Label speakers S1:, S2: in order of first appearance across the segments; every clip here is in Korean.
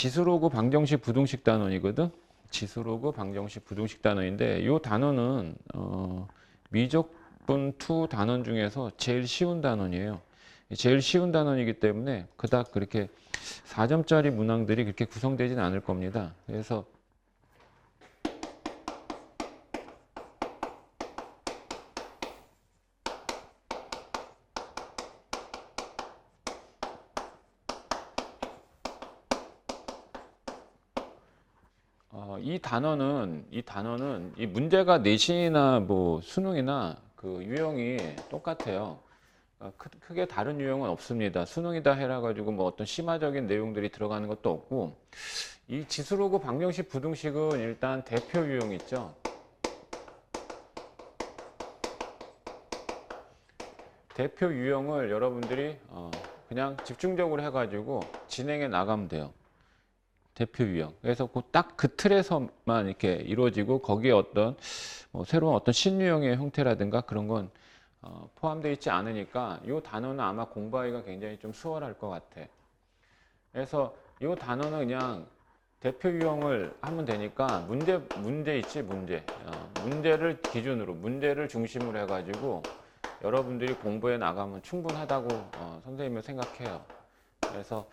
S1: 지수로그 방정식 부등식 단원이거든. 지수로그 방정식 부등식 단원인데 이 단원은 미적분 2 단원 중에서 제일 쉬운 단원이에요. 제일 쉬운 단원이기 때문에 그닥 그렇게 4점짜리 문항들이 그렇게 구성되지는 않을 겁니다. 그래서 이 단어는 이 문제가 내신이나 뭐 수능이나 그 유형이 똑같아요. 크게 다른 유형은 없습니다. 수능이다 해라 가지고 뭐 어떤 심화적인 내용들이 들어가는 것도 없고, 이 지수로그 방정식 부등식은 일단 대표 유형 있죠. 대표 유형을 여러분들이 그냥 집중적으로 해가지고 진행해 나가면 돼요. 대표 유형. 그래서 딱 그 틀에서만 이렇게 이루어지고 거기에 어떤 새로운 어떤 신유형의 형태라든가 그런 건 포함되어 있지 않으니까 이 단어는 아마 공부하기가 굉장히 좀 수월할 것 같아. 그래서 이 단어는 그냥 대표 유형을 하면 되니까 문제 있지, 문제. 문제를 기준으로, 문제를 중심으로 해가지고 여러분들이 공부해 나가면 충분하다고 선생님은 생각해요. 그래서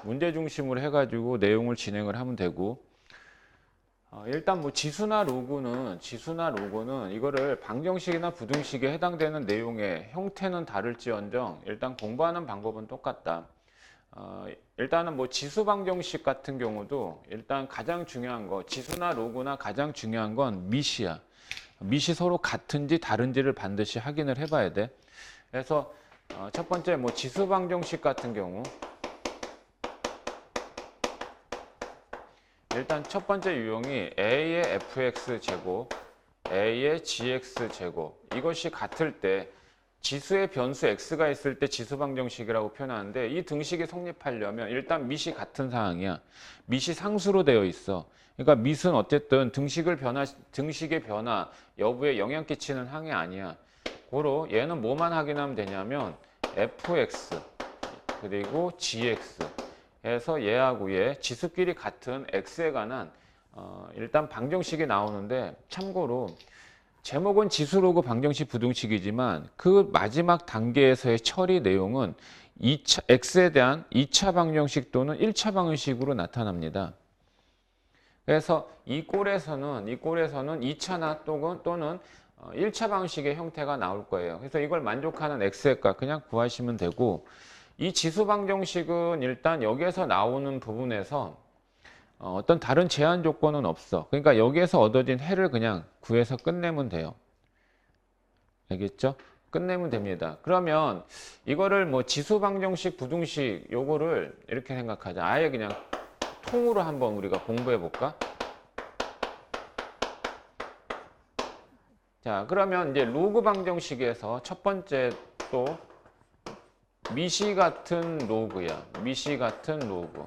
S1: 문제 중심으로 해가지고 내용을 진행을 하면 되고, 일단 뭐 지수나 로그는 이거를 방정식이나 부등식에 해당되는 내용의 형태는 다를지언정 일단 공부하는 방법은 똑같다. 일단은 뭐 지수 방정식 같은 경우도 일단 가장 중요한 거, 지수나 로그나 가장 중요한 건 미시야. 미시 서로 같은지 다른지를 반드시 확인을 해봐야 돼. 그래서 첫 번째 뭐 지수 방정식 같은 경우, 일단 첫 번째 유형이 a의 fx 제곱, a의 gx 제곱, 이것이 같을 때 지수의 변수 x가 있을 때 지수 방정식이라고 표현하는데, 이 등식이 성립하려면 일단 밑이 같은 상황이야. 밑이 상수로 되어 있어. 그러니까 밑은 어쨌든 등식의 변화 여부에 영향 끼치는 항이 아니야. 고로 얘는 뭐만 확인하면 되냐면 fx 그리고 gx 해서 얘하고 얘 지수끼리 같은 x에 관한 일단 방정식이 나오는데, 참고로 제목은 지수로그 방정식 부등식이지만 그 마지막 단계에서의 처리 내용은 x에 대한 2차 방정식 또는 1차 방정식으로 나타납니다. 그래서 이 꼴에서는 2차나 또는 1차 방식의 형태가 나올 거예요. 그래서 이걸 만족하는 x의 값 그냥 구하시면 되고, 이 지수 방정식은 일단 여기에서 나오는 부분에서 어떤 다른 제한 조건은 없어. 그러니까 여기에서 얻어진 해를 그냥 구해서 끝내면 돼요. 알겠죠? 끝내면 됩니다. 그러면 이거를 뭐 지수 방정식, 부등식 요거를 이렇게 생각하자. 아예 그냥 통으로 한번 우리가 공부해 볼까? 자, 그러면 이제 로그 방정식에서 첫 번째 또 미시 같은 로그야. 미시 같은 로그.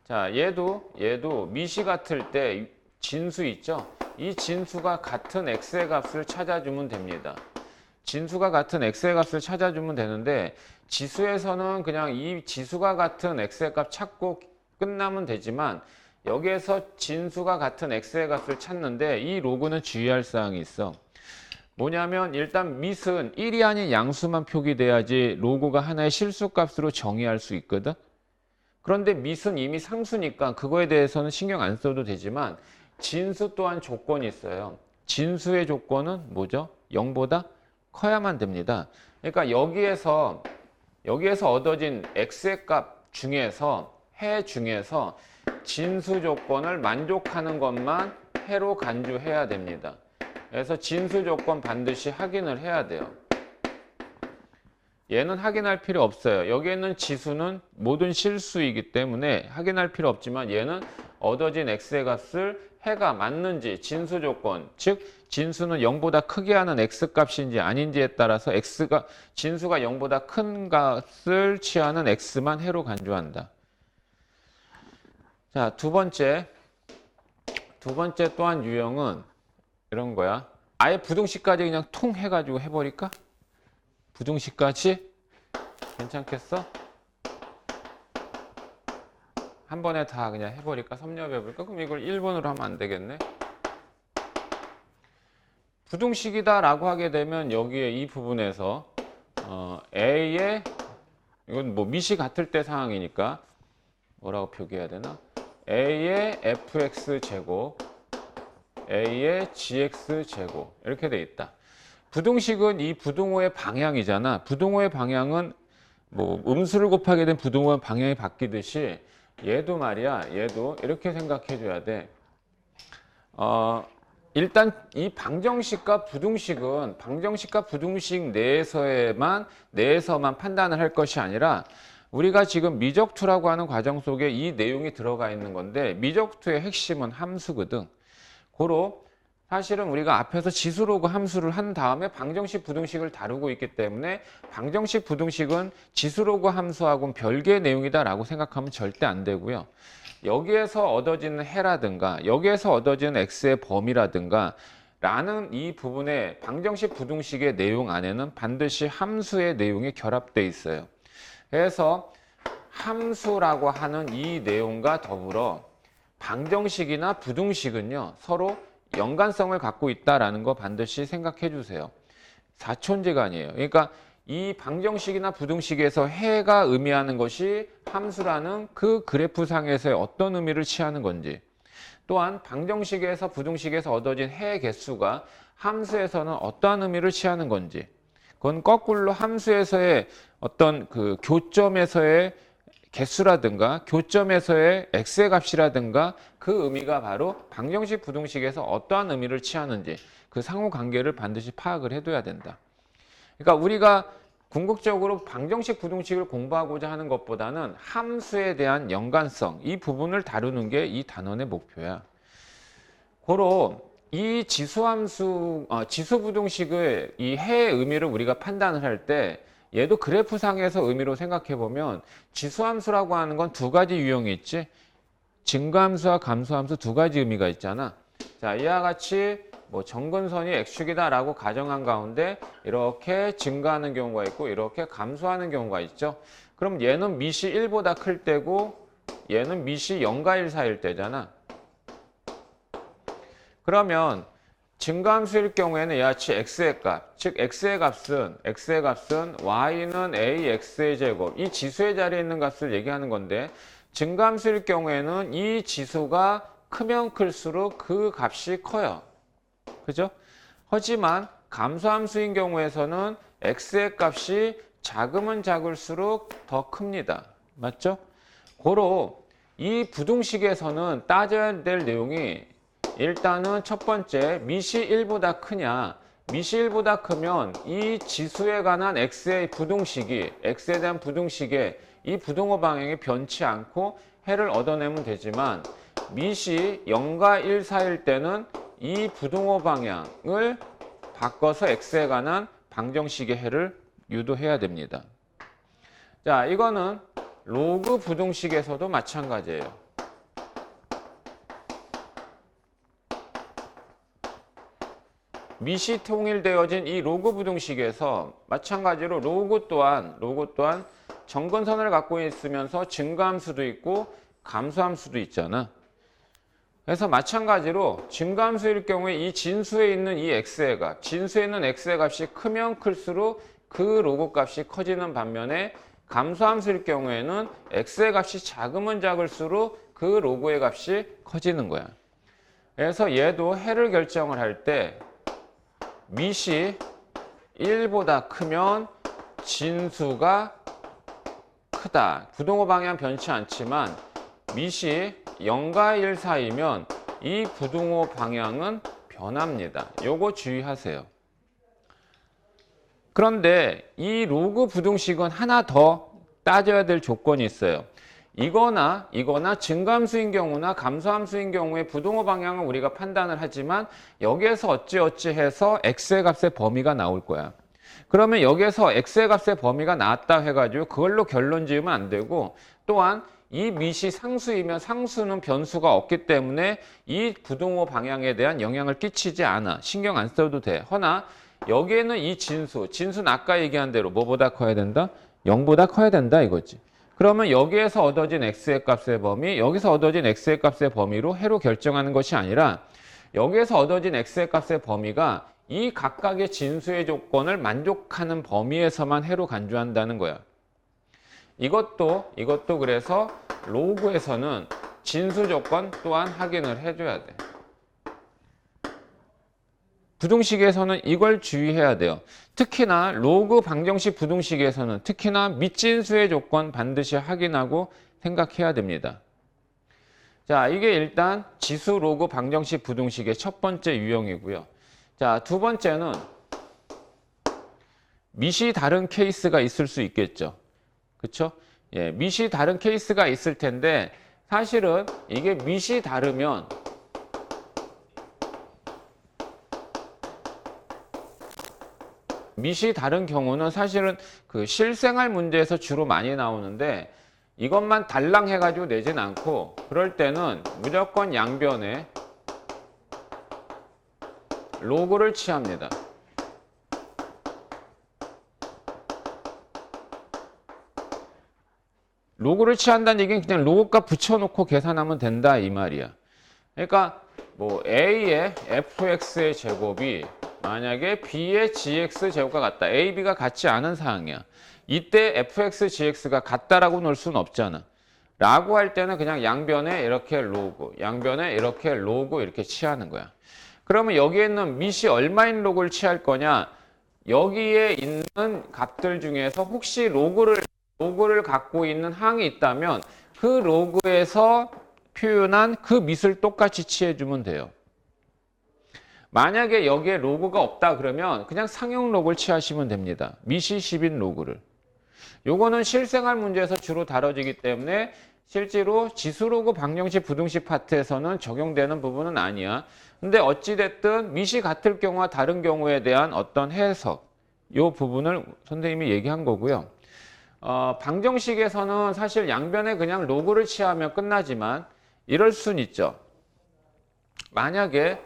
S1: 자, 얘도 미시 같을 때 진수 있죠? 이 진수가 같은 x의 값을 찾아주면 됩니다. 진수가 같은 x의 값을 찾아주면 되는데, 지수에서는 그냥 이 지수가 같은 x의 값 찾고 끝나면 되지만, 여기에서 진수가 같은 x의 값을 찾는데 이 로그는 주의할 사항이 있어. 뭐냐면 일단 밑은 1이 아닌 양수만 표기돼야지 로그가 하나의 실수값으로 정의할 수 있거든. 그런데 밑은 이미 상수니까 그거에 대해서는 신경 안 써도 되지만, 진수 또한 조건이 있어요. 진수의 조건은 뭐죠? 0보다 커야만 됩니다. 그러니까 여기에서 얻어진 x의 값 중에서, 해 중에서 진수 조건을 만족하는 것만 해로 간주해야 됩니다. 그래서 진수 조건 반드시 확인을 해야 돼요. 얘는 확인할 필요 없어요. 여기에는 지수는 모든 실수이기 때문에 확인할 필요 없지만, 얘는 얻어진 x의 값을 해가 맞는지 진수 조건, 즉 진수는 0보다 크게 하는 x값인지 아닌지에 따라서 진수가 0보다 큰 값을 취하는 x만 해로 간주한다. 자, 두 번째 또한 유형은 이런 거야. 아예 부등식까지 그냥 통 해가지고 해버릴까? 부등식까지? 괜찮겠어? 한 번에 다 그냥 해버릴까? 섭렵해볼까? 그럼 이걸 1번으로 하면 안 되겠네. 부등식이다라고 하게 되면 여기에 이 부분에서 A의 이건 뭐 밑이 같을 때 상황이니까 뭐라고 표기해야 되나? A의 fx 제곱, A의 gx 제곱 이렇게 돼 있다. 부등식은 이 부등호의 방향이잖아. 부등호의 방향은 뭐 음수를 곱하게 된 부등호의 방향이 바뀌듯이 얘도 말이야. 얘도 이렇게 생각해 줘야 돼. 일단 이 방정식과 부등식은 방정식과 부등식 내에서만 판단을 할 것이 아니라 우리가 지금 미적투라고 하는 과정 속에 이 내용이 들어가 있는 건데 미적투의 핵심은 함수거든. 고로 사실은 우리가 앞에서 지수로그 함수를 한 다음에 방정식 부등식을 다루고 있기 때문에 방정식 부등식은 지수로그 함수하고는 별개의 내용이다라고 생각하면 절대 안 되고요. 여기에서 얻어지는 해라든가 여기에서 얻어지는 x의 범위라든가 라는 이 부분의 방정식 부등식의 내용 안에는 반드시 함수의 내용이 결합되어 있어요. 그래서 함수라고 하는 이 내용과 더불어 방정식이나 부등식은요 서로 연관성을 갖고 있다라는 거 반드시 생각해 주세요. 사촌지간이에요. 그러니까 이 방정식이나 부등식에서 해가 의미하는 것이 함수라는 그 그래프상에서의 어떤 의미를 취하는 건지, 또한 방정식에서 부등식에서 얻어진 해의 개수가 함수에서는 어떠한 의미를 취하는 건지, 그건 거꾸로 함수에서의 어떤 그 교점에서의 개수라든가 교점에서의 x의 값이라든가 그 의미가 바로 방정식 부등식에서 어떠한 의미를 취하는지 그 상호 관계를 반드시 파악을 해둬야 된다. 그러니까 우리가 궁극적으로 방정식 부등식을 공부하고자 하는 것보다는 함수에 대한 연관성 이 부분을 다루는 게 이 단원의 목표야. 고로 이 지수함수 지수 부등식의 이 해의 의미를 우리가 판단을 할 때 얘도 그래프상에서 의미로 생각해 보면 지수함수라고 하는 건 두 가지 유형이 있지. 증가함수와 감소함수 두 가지 의미가 있잖아. 자, 이와 같이 뭐 정근선이 x축이다라고 가정한 가운데 이렇게 증가하는 경우가 있고 이렇게 감소하는 경우가 있죠. 그럼 얘는 밑이 1보다 클 때고 얘는 밑이 0과 1 사이일 때잖아. 그러면 증가함수일 경우에는 이같이 x의 값, 즉 x의 값은 y는 ax의 제곱, 이 지수의 자리에 있는 값을 얘기하는 건데 증가함수일 경우에는 이 지수가 크면 클수록 그 값이 커요. 그죠? 하지만 감소함수인 경우에서는 x의 값이 작으면 작을수록 더 큽니다. 맞죠? 고로 이 부등식에서는 따져야 될 내용이 일단은 첫 번째, 밑이 1보다 크냐. 밑이 1보다 크면 이 지수에 관한 x의 부등식이, x에 대한 부등식에 이 부등호 방향이 변치 않고 해를 얻어내면 되지만 밑이 0과 1 사이일 때는 이 부등호 방향을 바꿔서 x에 관한 방정식의 해를 유도해야 됩니다. 자, 이거는 로그 부등식에서도 마찬가지예요. 밑이 통일되어진 이 로그 부등식에서 마찬가지로 로그 또한 정근선을 갖고 있으면서 증가함수도 있고 감소함수도 있잖아. 그래서 마찬가지로 증가함수일 경우에 이 진수에 있는 이 x의 값, 진수에 있는 x의 값이 크면 클수록 그 로그 값이 커지는 반면에 감소함수일 경우에는 x의 값이 작으면 작을수록 그 로그의 값이 커지는 거야. 그래서 얘도 해를 결정을 할 때 밑이 1보다 크면 진수가 크다. 부등호 방향 변치 않지만 밑이 0과 1 사이면 이 부등호 방향은 변합니다. 요거 주의하세요. 그런데 이 로그 부등식은 하나 더 따져야 될 조건이 있어요. 이거나 증가함수인 경우나 감소함수인 경우에 부등호 방향은 우리가 판단을 하지만 여기에서 어찌어찌 해서 x의 값의 범위가 나올 거야. 그러면 여기에서 x의 값의 범위가 나왔다 해가지고 그걸로 결론 지으면 안 되고, 또한 이 밑이 상수이면 상수는 변수가 없기 때문에 이 부등호 방향에 대한 영향을 끼치지 않아. 신경 안 써도 돼. 허나 여기에는 이 진수는 아까 얘기한 대로 뭐보다 커야 된다? 0보다 커야 된다 이거지. 그러면 여기에서 얻어진 x의 값의 범위, 여기서 얻어진 x의 값의 범위로 해로 결정하는 것이 아니라 여기에서 얻어진 x의 값의 범위가 이 각각의 진수의 조건을 만족하는 범위에서만 해로 간주한다는 거야. 이것도 그래서 로그에서는 진수 조건 또한 확인을 해줘야 돼. 부등식에서는 이걸 주의해야 돼요. 특히나 로그 방정식 부등식에서는 특히나 밑진수의 조건 반드시 확인하고 생각해야 됩니다. 자, 이게 일단 지수 로그 방정식 부등식의 첫 번째 유형이고요. 자, 두 번째는 밑이 다른 케이스가 있을 수 있겠죠. 그렇죠? 예, 밑이 다른 케이스가 있을 텐데 사실은 이게 밑이 다르면 밑이 다른 경우는 사실은 그 실생활 문제에서 주로 많이 나오는데 이것만 달랑 해가지고 내진 않고 그럴 때는 무조건 양변에 로그를 취합니다. 로그를 취한다는 얘기는 그냥 로그값 붙여놓고 계산하면 된다 이 말이야. 그러니까 뭐 A의 fx의 제곱이 만약에 B의 gx 제곱과 같다. A, B가 같지 않은 사항이야. 이때 fx, gx가 같다라고 놓을 수는 없잖아. 라고 할 때는 그냥 양변에 이렇게 로그, 양변에 이렇게 로그 이렇게 취하는 거야. 그러면 여기에 있는 밑이 얼마인 로그를 취할 거냐? 여기에 있는 값들 중에서 혹시 로그를 갖고 있는 항이 있다면 그 로그에서 표현한 그 밑을 똑같이 취해주면 돼요. 만약에 여기에 로그가 없다 그러면 그냥 상형 로그를 취하시면 됩니다. 밑이 10인 로그를. 요거는 실생활 문제에서 주로 다뤄지기 때문에 실제로 지수 로그 방정식 부등식 파트에서는 적용되는 부분은 아니야. 근데 어찌됐든 밑이 같을 경우와 다른 경우에 대한 어떤 해석, 요 부분을 선생님이 얘기한 거고요. 방정식에서는 사실 양변에 그냥 로그를 취하면 끝나지만 이럴 순 있죠. 만약에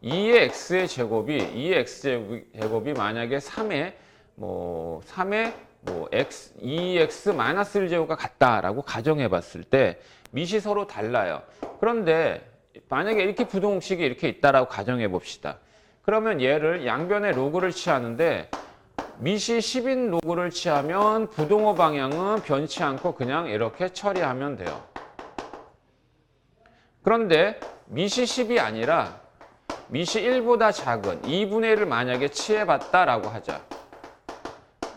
S1: 2의 x의 제곱이 2의 x 제곱이 만약에 3의 2x 마이너스 1 제곱과 같다라고 가정해 봤을 때 밑이 서로 달라요. 그런데 만약에 이렇게 부등식이 이렇게 있다라고 가정해 봅시다. 그러면 얘를 양변에 로그를 취하는데 밑이 10인 로그를 취하면 부등호 방향은 변치 않고 그냥 이렇게 처리하면 돼요. 그런데 밑이 10이 아니라 밑이 1보다 작은 2분의 1을 만약에 취해봤다라고 하자.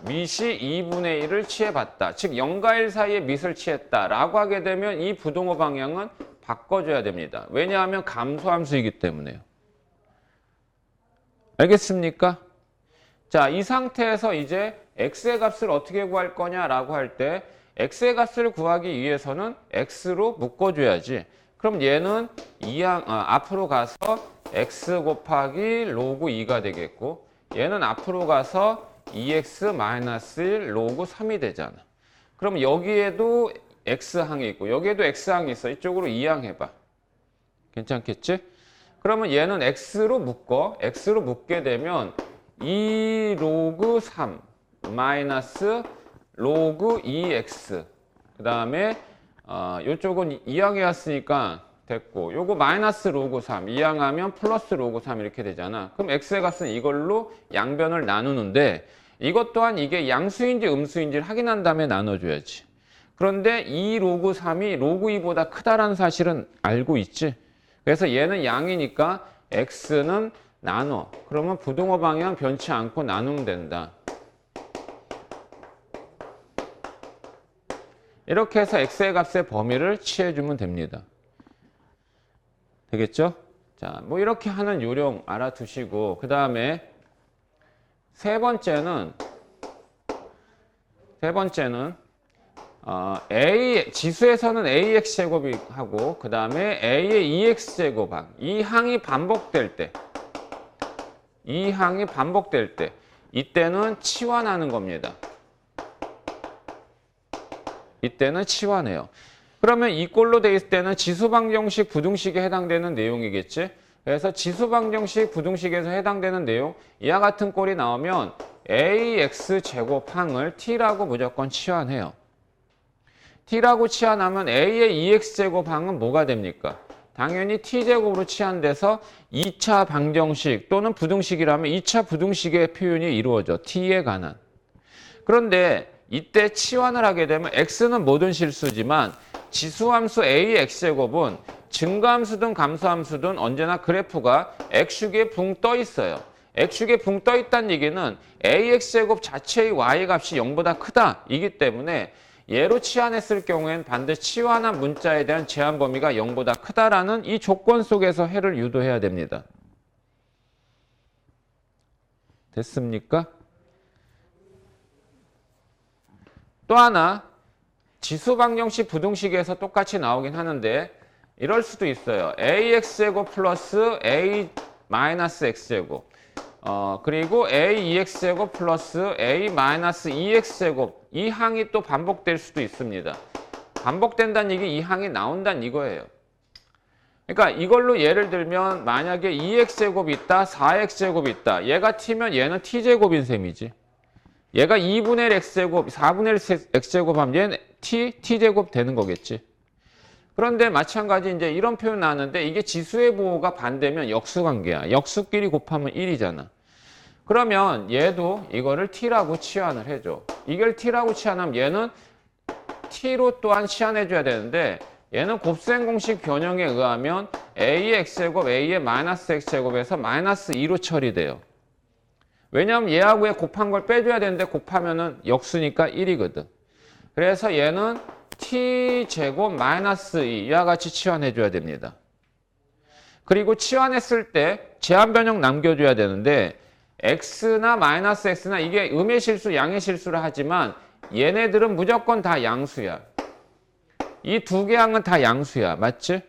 S1: 밑이 2분의 1을 취해봤다. 즉 0과 1 사이에 밑을 취했다라고 하게 되면 이 부등호 방향은 바꿔줘야 됩니다. 왜냐하면 감소함수이기 때문에요. 알겠습니까? 자, 이 상태에서 이제 x의 값을 어떻게 구할 거냐라고 할 때 x의 값을 구하기 위해서는 x로 묶어줘야지. 그럼 얘는 앞으로 가서 x 곱하기 로그 2가 되겠고 얘는 앞으로 가서 2x 마이너스 1 로그 3이 되잖아. 그럼 여기에도 x항이 있고 여기에도 x항이 있어. 이쪽으로 2항 해봐. 괜찮겠지? 그러면 얘는 x로 묶게 되면 2 로그 3 마이너스 로그 2x 그 다음에 이쪽은 2항이었으니까 됐고 요거 마이너스 로그 3 2항하면 플러스 로그 3 이렇게 되잖아. 그럼 x의 값은 이걸로 양변을 나누는데 이것 또한 이게 양수인지 음수인지를 확인한 다음에 나눠줘야지. 그런데 2 로그 3이 로그 2보다 크다라는 사실은 알고 있지. 그래서 얘는 양이니까 x는 나눠. 그러면 부등호 방향 변치 않고 나누면 된다. 이렇게 해서 x의 값의 범위를 취해주면 됩니다. 되겠죠? 자, 뭐 이렇게 하는 요령 알아두시고 그 다음에 세 번째는 지수에서는 ax 제곱이 하고 그 다음에 a의 2x 제곱항 이 항이 반복될 때 이때는 치환하는 겁니다. 이때는 치환해요. 그러면 이 꼴로 돼 있을 때는 지수방정식 부등식에 해당되는 내용이겠지. 그래서 지수방정식 부등식에서 해당되는 내용 이와 같은 꼴이 나오면 ax 제곱항을 t라고 무조건 치환해요. t라고 치환하면 a의 2x제곱 항은 뭐가 됩니까? 당연히 t제곱으로 치환돼서 2차 방정식 또는 부등식이라면 2차 부등식의 표현이 이루어져. t에 관한. 그런데 이때 치환을 하게 되면 x는 모든 실수지만 지수함수 a의 x제곱은 증가함수든 감소함수든 언제나 그래프가 x축에 붕 떠 있어요. x축에 붕 떠 있다는 얘기는 ax제곱 자체의 y 값이 0보다 크다. 이기 때문에 얘로 치환했을 경우엔 반드시 치환한 문자에 대한 제한 범위가 0보다 크다라는 이 조건 속에서 해를 유도해야 됩니다. 됐습니까? 또 하나 지수 방정식 부등식에서 똑같이 나오긴 하는데 이럴 수도 있어요. ax제곱 플러스 a 마이너스 x제곱 그리고 a2x제곱 플러스 a 마이너스 2x제곱 이 항이 또 반복될 수도 있습니다. 반복된다는 얘기 이 항이 나온다는 이거예요. 그러니까 이걸로 예를 들면 만약에 2x제곱이 있다, 4x제곱이 있다. 얘가 t면 얘는 t제곱인 셈이지. 얘가 2분의 1 x제곱, 4분의 1 x제곱 하면 얘는 t제곱 되는 거겠지. 그런데 마찬가지 이제 이런 표현 나왔는데 이게 지수의 부호가 반대면 역수관계야. 역수끼리 곱하면 1이잖아. 그러면 얘도 이거를 t라고 치환을 해줘. 이걸 t라고 치환하면 얘는 t로 또한 치환해줘야 되는데 얘는 곱셈 공식 변형에 의하면 a의 x제곱 a의 마이너스 x제곱에서 마이너스 2로 처리돼요. 왜냐하면 얘하고 얘 곱한 걸 빼줘야 되는데 곱하면은 역수니까 1이거든. 그래서 얘는 t제곱 마이너스 2 이와 같이 치환해줘야 됩니다. 그리고 치환했을 때 제한 변형 남겨줘야 되는데 x나 마이너스 x나 이게 음의 실수, 양의 실수를 하지만 얘네들은 무조건 다 양수야. 이 두 개 항은 다 양수야. 맞지?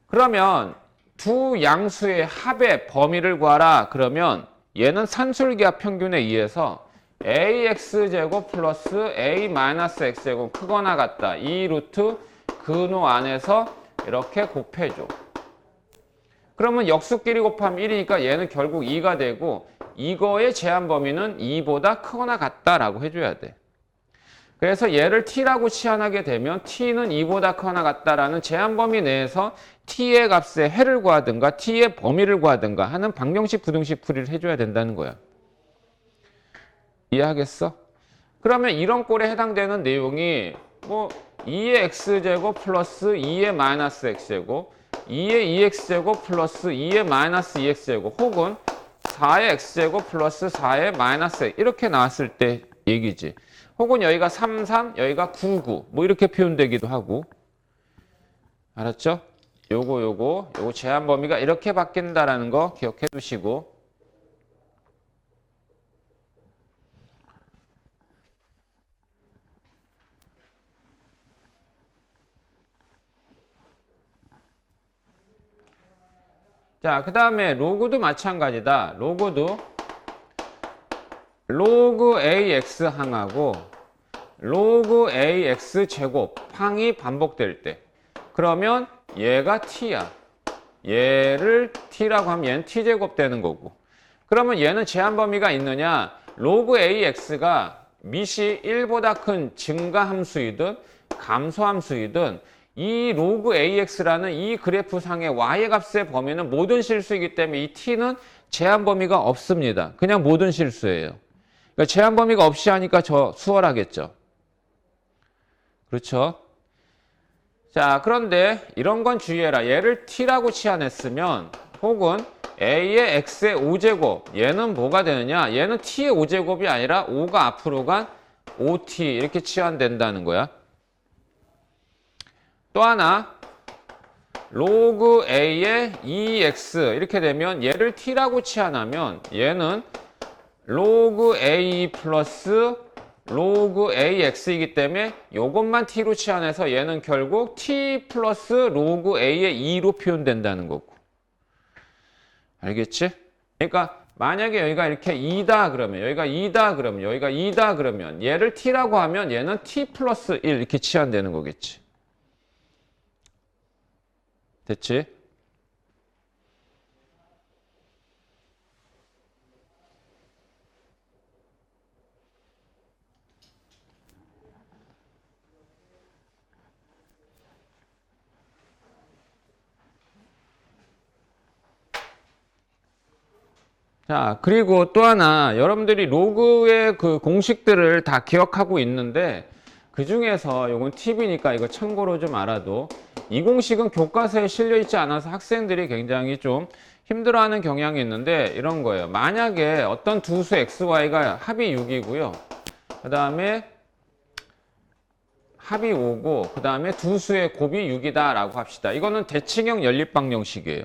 S1: 그러면 두 양수의 합의 범위를 구하라. 그러면 얘는 산술기하 평균에 의해서 ax제곱 플러스 a 마이너스 x제곱 크거나 같다. 이 루트 근호 안에서 이렇게 곱해줘. 그러면 역수끼리 곱하면 1이니까 얘는 결국 2가 되고 이거의 제한 범위는 2보다 크거나 같다라고 해줘야 돼. 그래서 얘를 t라고 치환하게 되면 t는 2보다 크거나 같다라는 제한 범위 내에서 t의 값에 해를 구하든가 t의 범위를 구하든가 하는 방정식 부등식 풀이를 해줘야 된다는 거야. 이해하겠어? 그러면 이런 꼴에 해당되는 내용이 뭐 2의 x제곱 플러스 2의 마이너스 x제곱 2의 2x제곱 플러스 2의 마이너스 2x제곱 혹은 4의 x제곱 플러스 4의 마이너스 x 이렇게 나왔을 때 얘기지. 혹은 여기가 3, 3, 여기가 9, 9 뭐 이렇게 표현되기도 하고. 알았죠? 요거 제한 범위가 이렇게 바뀐다라는 거 기억해 두시고. 자, 그 다음에 로그도 마찬가지다. 로그도 로그 ax 항하고 로그 ax 제곱 항이 반복될 때 그러면 얘가 t야. 얘를 t라고 하면 얘는 t제곱 되는 거고. 그러면 얘는 제한 범위가 있느냐? 로그 ax가 밑이 1보다 큰 증가함수이든 감소함수이든 이 로그 ax라는 이 그래프 상의 y의 값의 범위는 모든 실수이기 때문에 이 t는 제한 범위가 없습니다. 그냥 모든 실수예요. 그러니까 제한 범위가 없이 하니까 저 수월하겠죠. 그렇죠? 자, 그런데 이런 건 주의해라. 얘를 t라고 치환했으면 혹은 a의 x의 5제곱 얘는 뭐가 되느냐? 얘는 t의 5제곱이 아니라 5가 앞으로 간 5t 이렇게 치환된다는 거야. 또 하나 로그 a의 2x 이렇게 되면 얘를 t라고 치환하면 얘는 로그 a 플러스 로그 ax이기 때문에 이것만 t로 치환해서 얘는 결국 t 플러스 로그 a의 2로 표현된다는 거고. 알겠지? 그러니까 만약에 여기가 이렇게 2다 그러면 여기가 2다 그러면 여기가 2다 그러면 얘를 t라고 하면 얘는 t 플러스 1 이렇게 치환되는 거겠지. 됐지? 자, 그리고 또 하나, 여러분들이 로그의 그 공식들을 다 기억하고 있는데, 그 중에서 이건 팁이니까 이거 참고로 좀 알아도, 이 공식은 교과서에 실려 있지 않아서 학생들이 굉장히 좀 힘들어하는 경향이 있는데, 이런 거예요. 만약에 어떤 두 수 xy가 합이 6이고요. 그 다음에 합이 5고, 그 다음에 두 수의 곱이 6이다 라고 합시다. 이거는 대칭형 연립방정식이에요.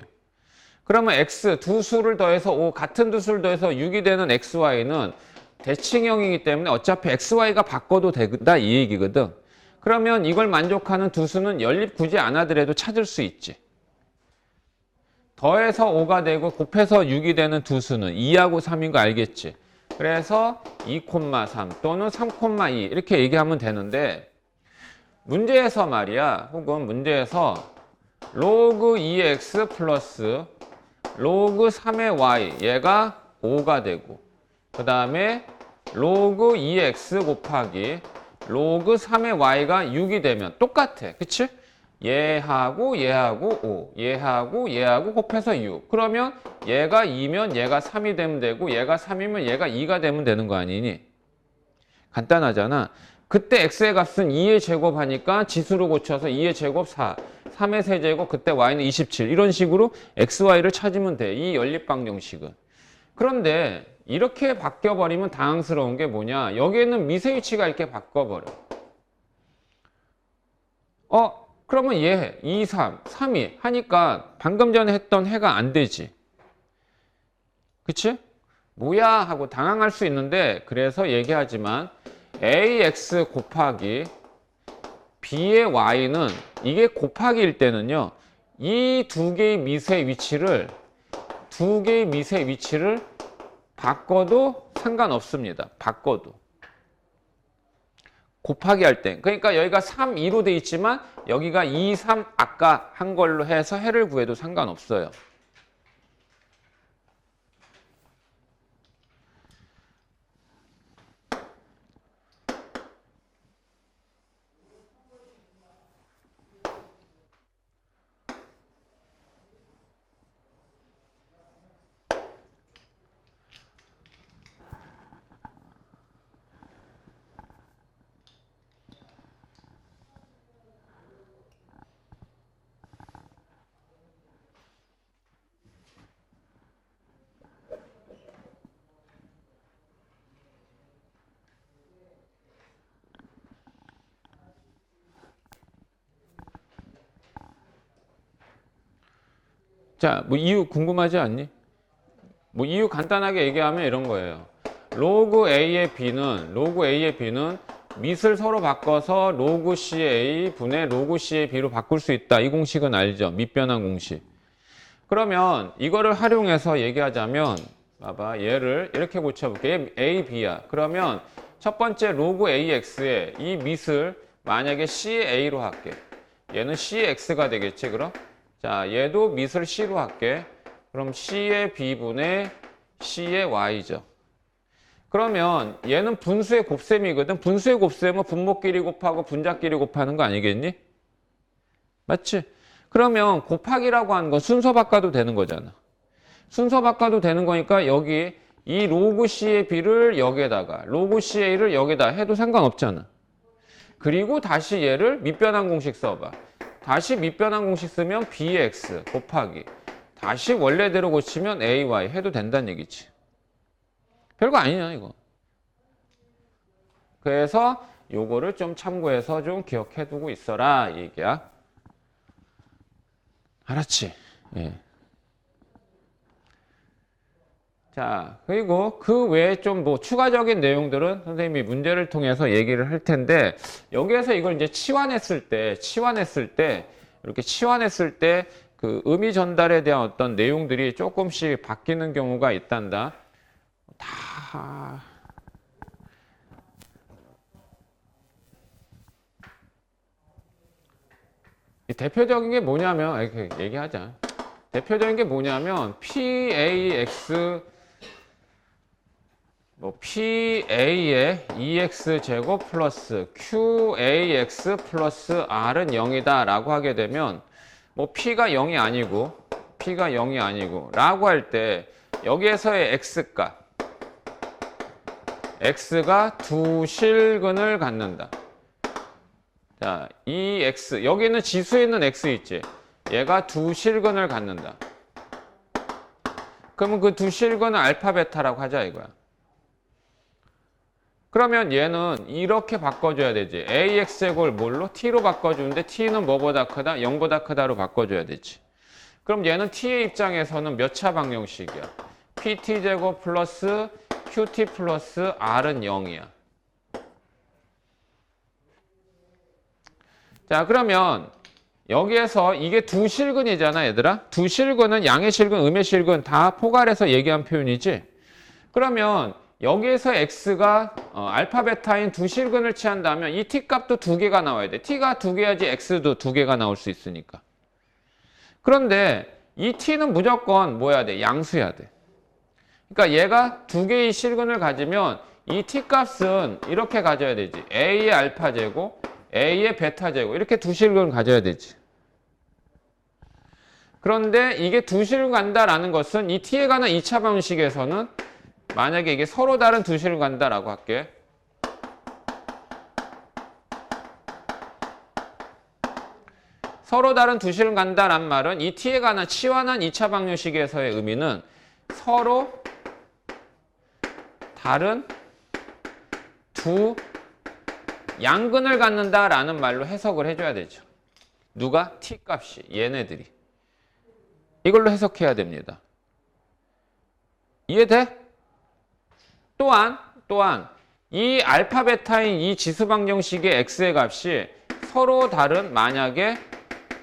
S1: 그러면 x 두 수를 더해서 5, 같은 두 수를 더해서 6이 되는 xy는 대칭형이기 때문에 어차피 xy가 바꿔도 된다 이 얘기거든. 그러면 이걸 만족하는 두 수는 연립 굳이 안 하더라도 찾을 수 있지. 더해서 5가 되고 곱해서 6이 되는 두 수는 2하고 3인 거 알겠지. 그래서 2,3 또는 3,2 이렇게 얘기하면 되는데, 문제에서 말이야, 혹은 문제에서 로그 2x 플러스 로그 3의 y 얘가 5가 되고, 그 다음에 로그 2x 곱하기 로그 3의 y가 6이 되면 똑같아. 그치? 얘하고 5, 얘하고 곱해서 6. 그러면 얘가 2면 얘가 3이 되면 되고, 얘가 3이면 얘가 2가 되면 되는 거 아니니? 간단하잖아. 그때 x의 값은 2의 제곱 하니까 지수로 고쳐서 2의 제곱 4, 3의 세제곱, 그때 y는 27. 이런 식으로 x, y를 찾으면 돼. 이 연립방정식은. 그런데 이렇게 바뀌어버리면 당황스러운 게 뭐냐. 여기에는 미세 위치가 이렇게 바꿔버려. 그러면 얘 2, 3, 3이 하니까 방금 전에 했던 해가 안 되지. 그치? 뭐야 하고 당황할 수 있는데, 그래서 얘기하지만 ax 곱하기 b의 y는 이게 곱하기일 때는요, 이 두 개의 미세 위치를 바꿔도 상관없습니다. 바꿔도. 곱하기 할 때. 그러니까 여기가 3, 2로 돼 있지만 여기가 2, 3 아까 한 걸로 해서 해를 구해도 상관없어요. 자, 뭐 이유 궁금하지 않니? 뭐 이유 간단하게 얘기하면 이런 거예요. 로그 A의 B는 밑을 서로 바꿔서 로그 C의 A 분의 로그 C의 B로 바꿀 수 있다. 이 공식은 알죠? 밑변환 공식. 그러면 이거를 활용해서 얘기하자면, 봐봐, 얘를 이렇게 고쳐볼게. A, B야. 그러면 첫 번째 로그 AX에 이 밑을 만약에 C의 A로 할게. 얘는 C의 X가 되겠지, 그럼? 자, 얘도 밑을 C로 할게. 그럼 C의 B분의 C의 Y죠. 그러면 얘는 분수의 곱셈이거든. 분수의 곱셈은 분모끼리 곱하고 분자끼리 곱하는 거 아니겠니? 맞지? 그러면 곱하기라고 하는 건 순서 바꿔도 되는 거잖아. 순서 바꿔도 되는 거니까 여기 이 로그 C의 B를 여기에다가 로그 C의 A를 여기에다 해도 상관없잖아. 그리고 다시 얘를 밑변환 공식 써봐. 다시 밑변환 공식 쓰면 bx 곱하기 다시 원래대로 고치면 ay 해도 된다는 얘기지. 별거 아니냐 이거. 그래서 요거를 좀 참고해서 좀 기억해두고 있어라 이 얘기야. 알았지? 예. 자, 그리고 그 외에 좀 뭐 추가적인 내용들은 선생님이 문제를 통해서 얘기를 할 텐데, 여기에서 이걸 이제 치환했을 때 이렇게 치환했을 때 그 의미 전달에 대한 어떤 내용들이 조금씩 바뀌는 경우가 있단다. 다 대표적인 게 뭐냐면, 이렇게 얘기하자. 대표적인 게 뭐냐면 PAX PA의 2x 제곱 플러스 QAX 플러스 R은 0이다 라고 하게 되면, 뭐 P가 0이 아니고 라고 할 때 여기에서의 x값. x가 두 실근을 갖는다. 자, 이 x, 여기는 지수에 있는 x 있지. 얘가 두 실근을 갖는다. 그러면 그 두 실근은 알파, 베타라고 하자 이거야. 그러면 얘는 이렇게 바꿔줘야 되지. ax제곱을 뭘로? t로 바꿔주는데 t는 뭐보다 크다? 0보다 크다로 바꿔줘야 되지. 그럼 얘는 t의 입장에서는 몇 차 방정식이야? pt제곱 플러스 qt 플러스 r은 0이야. 자, 그러면 여기에서 이게 두 실근이잖아, 얘들아. 두 실근은 양의 실근, 음의 실근 다 포괄해서 얘기한 표현이지. 그러면 여기에서 x가 알파, 베타인 두 실근을 취한다면 이 t 값도 두 개가 나와야 돼. t가 두 개야지 x도 두 개가 나올 수 있으니까. 그런데 이 t는 무조건 뭐 해야 돼? 양수해야 돼. 그러니까 얘가 두 개의 실근을 가지면 이 t 값은 이렇게 가져야 되지. a의 알파 제곱, a의 베타 제곱 이렇게 두 실근을 가져야 되지. 그런데 이게 두 실근 간다라는 것은 이 t에 관한 2차 방식에서는 만약에 이게 서로 다른 두 실근 간다라고 할게. 서로 다른 두 실근 간다란 말은 이 t에 관한 치환한 2차 방정식에서의 의미는 서로 다른 두 양근을 갖는다라는 말로 해석을 해줘야 되죠. 누가? t 값이, 얘네들이. 이걸로 해석해야 됩니다. 이해돼? 또한 이 알파, 베타인 이 지수 방정식의 x의 값이 서로 다른 만약에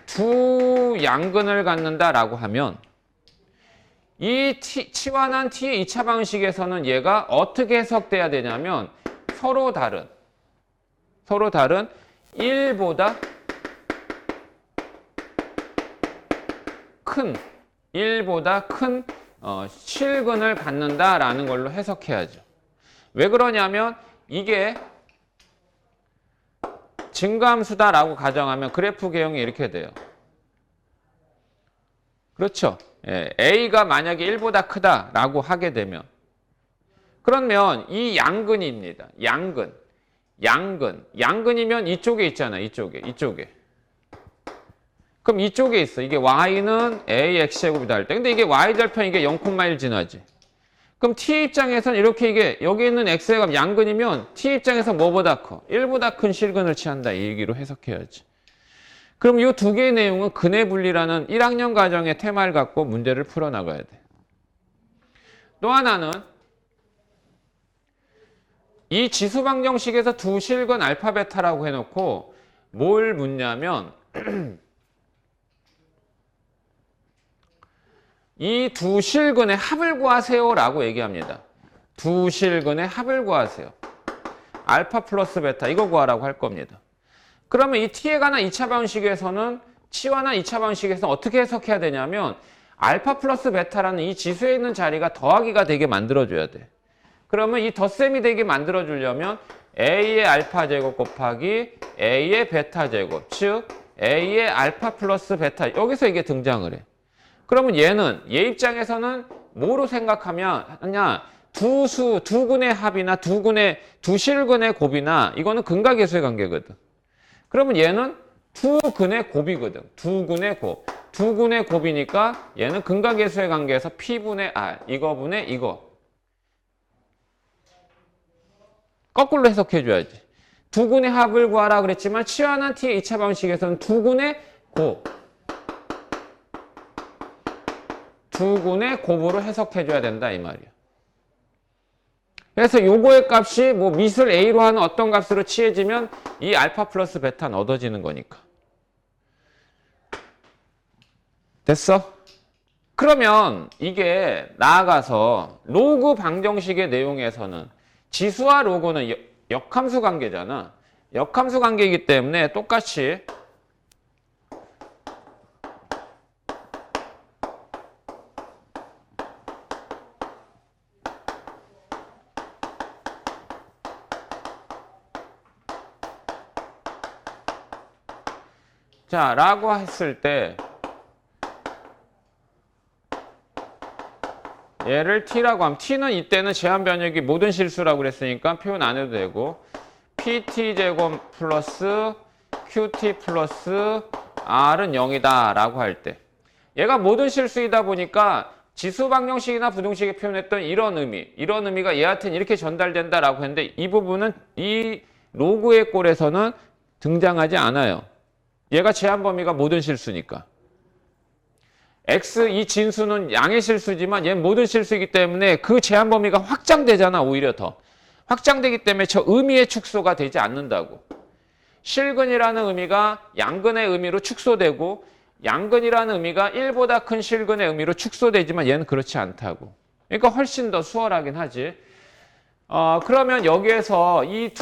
S1: 두 양근을 갖는다라고 하면 이 치환한 t의 2차 방식에서는 얘가 어떻게 해석돼야 되냐면 서로 다른 1보다 큰 실근을 갖는다라는 걸로 해석해야죠. 왜 그러냐면 이게 증가함수다라고 가정하면 그래프 개형이 이렇게 돼요. 그렇죠. 예, A가 만약에 1보다 크다라고 하게 되면 그러면 이 양근입니다. 양근이면 이쪽에 있잖아. 이쪽에. 그럼 이쪽에 있어. 이게 y는 ax제곱이다 할 때. 근데 이게 y절편 이게 0,1 지나지. 그럼 t 입장에서는 이렇게 이게 여기 있는 x의 값 양근이면 t 입장에서 뭐보다 커? 1보다 큰 실근을 취한다. 이 얘기로 해석해야지. 그럼 이 두 개의 내용은 근해 분리라는 1학년 과정의 테마를 갖고 문제를 풀어나가야 돼. 또 하나는 이 지수 방정식에서 두 실근 알파, 베타라고 해놓고 뭘 묻냐면 이 두 실근의 합을 구하세요라고 얘기합니다. 두 실근의 합을 구하세요. 알파 플러스 베타 이거 구하라고 할 겁니다. 그러면 이 t에 관한 2차 방식에서는 치환한 2차 방식에서는 어떻게 해석해야 되냐면 알파 플러스 베타라는 이 지수에 있는 자리가 더하기가 되게 만들어줘야 돼. 그러면 이 덧셈이 되게 만들어주려면 a의 알파 제곱 곱하기 a의 베타 제곱, 즉 a의 알파 플러스 베타 여기서 이게 등장을 해. 그러면 얘는 얘 입장에서는 뭐로 생각하냐 두 근의 합이나 두 실근의 곱이나 이거는 근각계수의 관계거든. 그러면 얘는 두 근의 곱이거든. 두 근의 곱이니까 얘는 근각계수의 관계에서 P분의 R 이거분의 이거 거꾸로 해석해줘야지. 두 근의 합을 구하라 그랬지만 치환한 t의 2차 방식에서는 두 근의 곱으로 해석해줘야 된다 이 말이야. 그래서 요거의 값이 뭐 미술 A로 하는 어떤 값으로 취해지면 이 알파 플러스 베타는 얻어지는 거니까. 됐어? 그러면 이게 나아가서 로그 방정식의 내용에서는 지수와 로그는 역함수 관계잖아. 역함수 관계이기 때문에 똑같이 자, 라고 했을 때 얘를 t라고 하면 t는 이때는 제한 변역이 모든 실수라고 그랬으니까 표현 안 해도 되고 pt 제곱 플러스 qt 플러스 r은 0이다 라고 할 때 얘가 모든 실수이다 보니까 지수 방정식이나 부등식에 표현했던 이런 의미가 얘한테는 이렇게 전달된다라고 했는데 이 부분은 이 로그의 꼴에서는 등장하지 않아요. 얘가 제한 범위가 모든 실수니까. X 이 진수는 양의 실수지만 얘는 모든 실수이기 때문에 그 제한 범위가 확장되잖아. 오히려 더. 확장되기 때문에 저 의미의 축소가 되지 않는다고. 실근이라는 의미가 양근의 의미로 축소되고 양근이라는 의미가 1보다 큰 실근의 의미로 축소되지만 얘는 그렇지 않다고. 그러니까 훨씬 더 수월하긴 하지. 그러면 여기에서 이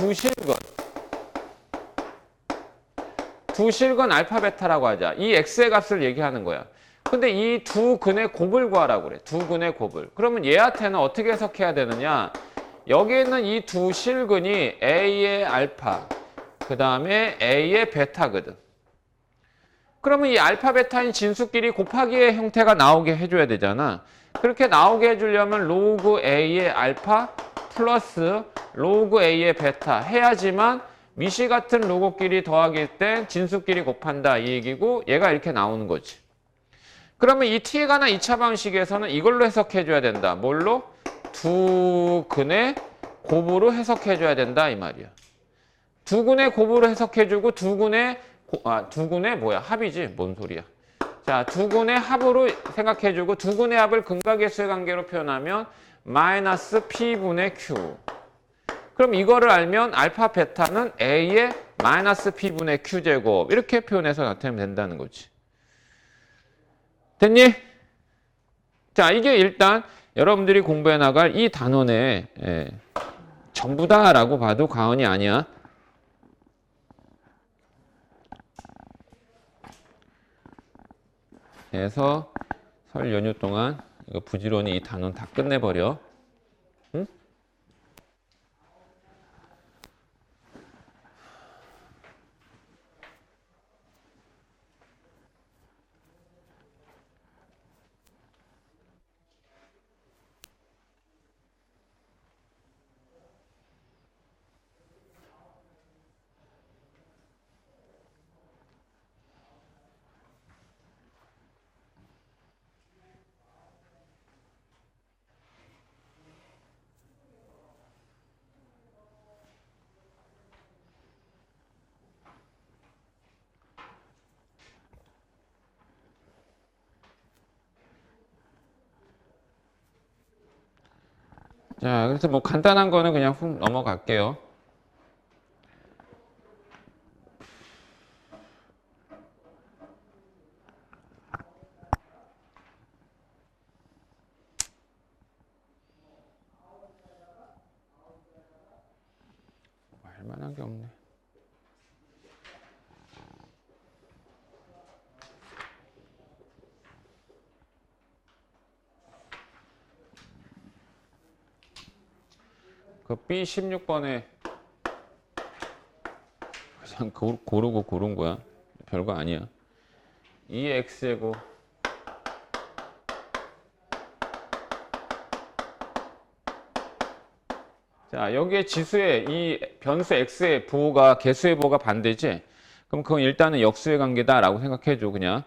S1: 두 실근 알파 베타라고 하자. 이 x의 값을 얘기하는 거야. 근데 이 두 근의 곱을 구하라고 그래. 두 근의 곱을. 그러면 얘한테는 어떻게 해석해야 되느냐? 여기 있는 이 두 실근이 a의 알파, 그 다음에 a의 베타거든. 그러면 이 알파, 베타인 진수끼리 곱하기의 형태가 나오게 해줘야 되잖아. 그렇게 나오게 해주려면 로그 a의 알파 플러스 로그 a의 베타 해야지만 미시 같은 로그끼리 더하기 때 진수끼리 곱한다 이 얘기고 얘가 이렇게 나오는 거지. 그러면 이 t에 관한 2차 방식에서는 이걸로 해석해줘야 된다. 뭘로? 두 근의 곱으로 해석해줘야 된다 이 말이야. 두 근의 곱으로 해석해주고 두 근의 합이지 뭔 소리야. 자, 두 근의 합으로 생각해주고 두 근의 합을 근각계수의 관계로 표현하면 마이너스 p분의 q. 그럼 이거를 알면 알파 베타는 a의 마이너스 p분의 q제곱 이렇게 표현해서 나타내면 된다는 거지. 됐니? 자, 이게 일단 여러분들이 공부해 나갈 이 단원의 전부다라고 봐도 과언이 아니야. 그래서 설 연휴 동안 이거 부지런히 이 단원 다 끝내버려. 응? 자, 그래서 뭐 간단한 거는 그냥 훅 넘어갈게요. 할 만한 게 없네. 그 B16번에 그냥 고르고 고른 거야. 별거 아니야. 2x제곱 자, 여기에 지수의 이 변수 x의 부호가 개수의 부호가 반대지? 그럼 그건 일단은 역수의 관계다라고 생각해줘 그냥.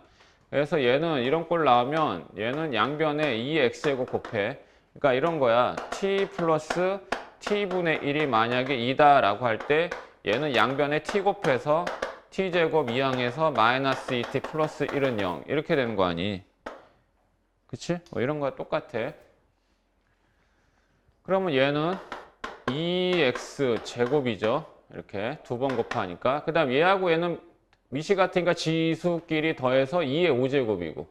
S1: 그래서 얘는 이런 꼴 나오면 얘는 양변에 2x제곱 곱해. 그러니까 이런 거야. t 플러스 t분의 1이 만약에 2다라고 할 때 얘는 양변에 t 곱해서 t제곱 2항에서 마이너스 2t 플러스 1은 0 이렇게 되는 거 아니? 그치? 뭐 이런 거와 똑같아. 그러면 얘는 2x 제곱이죠. 이렇게 두 번 곱하니까. 그 다음 얘하고 얘는 미시 같으니까 지수끼리 더해서 2의 5제곱이고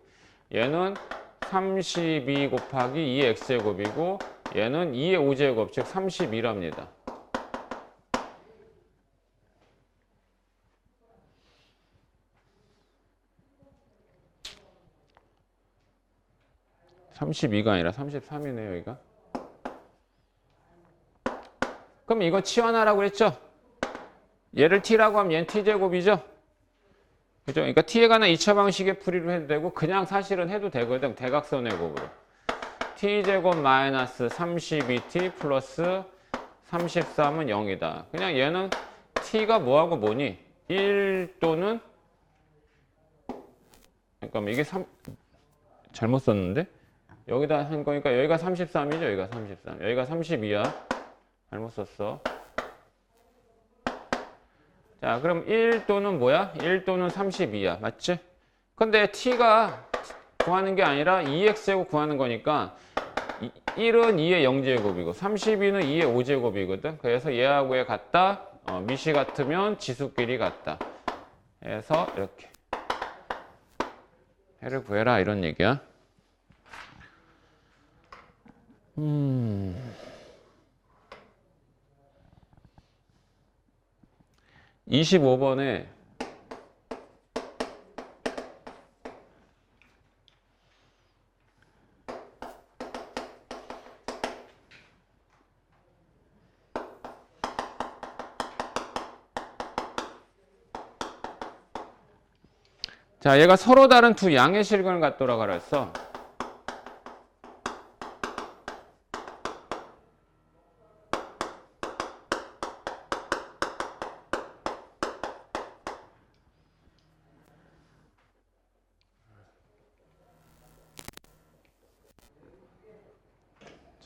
S1: 얘는 32 곱하기 2x제곱이고 얘는 2의 5제곱 즉 32랍니다. (32가) 아니라 33이네요 여기가. 그럼 이거 치환하라고 그랬죠? 얘를 t라고 하면 얘는 t제곱이죠? 그죠? 그러니까 t에 관한 2차 방식의 풀이로 해도 되고 그냥 사실은 해도 되거든. 대각선의 곱으로. t제곱 마이너스 32t 플러스 33은 0이다. 그냥 얘는 t가 뭐하고 뭐니? 1 또는 잠깐만 이게 3 잘못 썼는데? 여기다 한 거니까 여기가 33이죠. 여기가 33. 여기가 32야. 잘못 썼어. 자, 그럼 1 또는 뭐야? 1 또는 32야. 맞지? 근데 t가 구하는 게 아니라 2x제곱 구하는 거니까 1은 2의 0제곱이고 32는 2의 5제곱이거든. 그래서 얘하고 얘 같다. 미시 같으면 지수끼리 같다. 그래서 이렇게 해를 구해라 이런 얘기야. 25번에 자, 얘가 서로 다른 두 양의 실근을 갖도록 그랬어.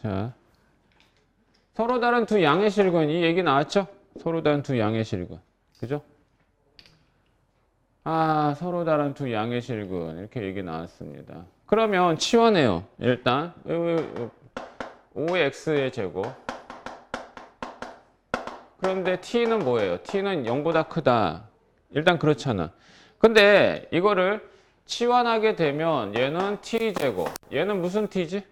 S1: 자, 서로 다른 두 양의 실근, 이 얘기 나왔죠? 서로 다른 두 양의 실근. 그죠? 서로 다른 두 양의 실근. 이렇게 얘기 나왔습니다. 그러면 치환해요. 일단, 5x의 제곱. 그런데 t는 뭐예요? t는 0보다 크다. 일단 그렇잖아. 근데 이거를 치환하게 되면 얘는 t제곱. 얘는 무슨 t지?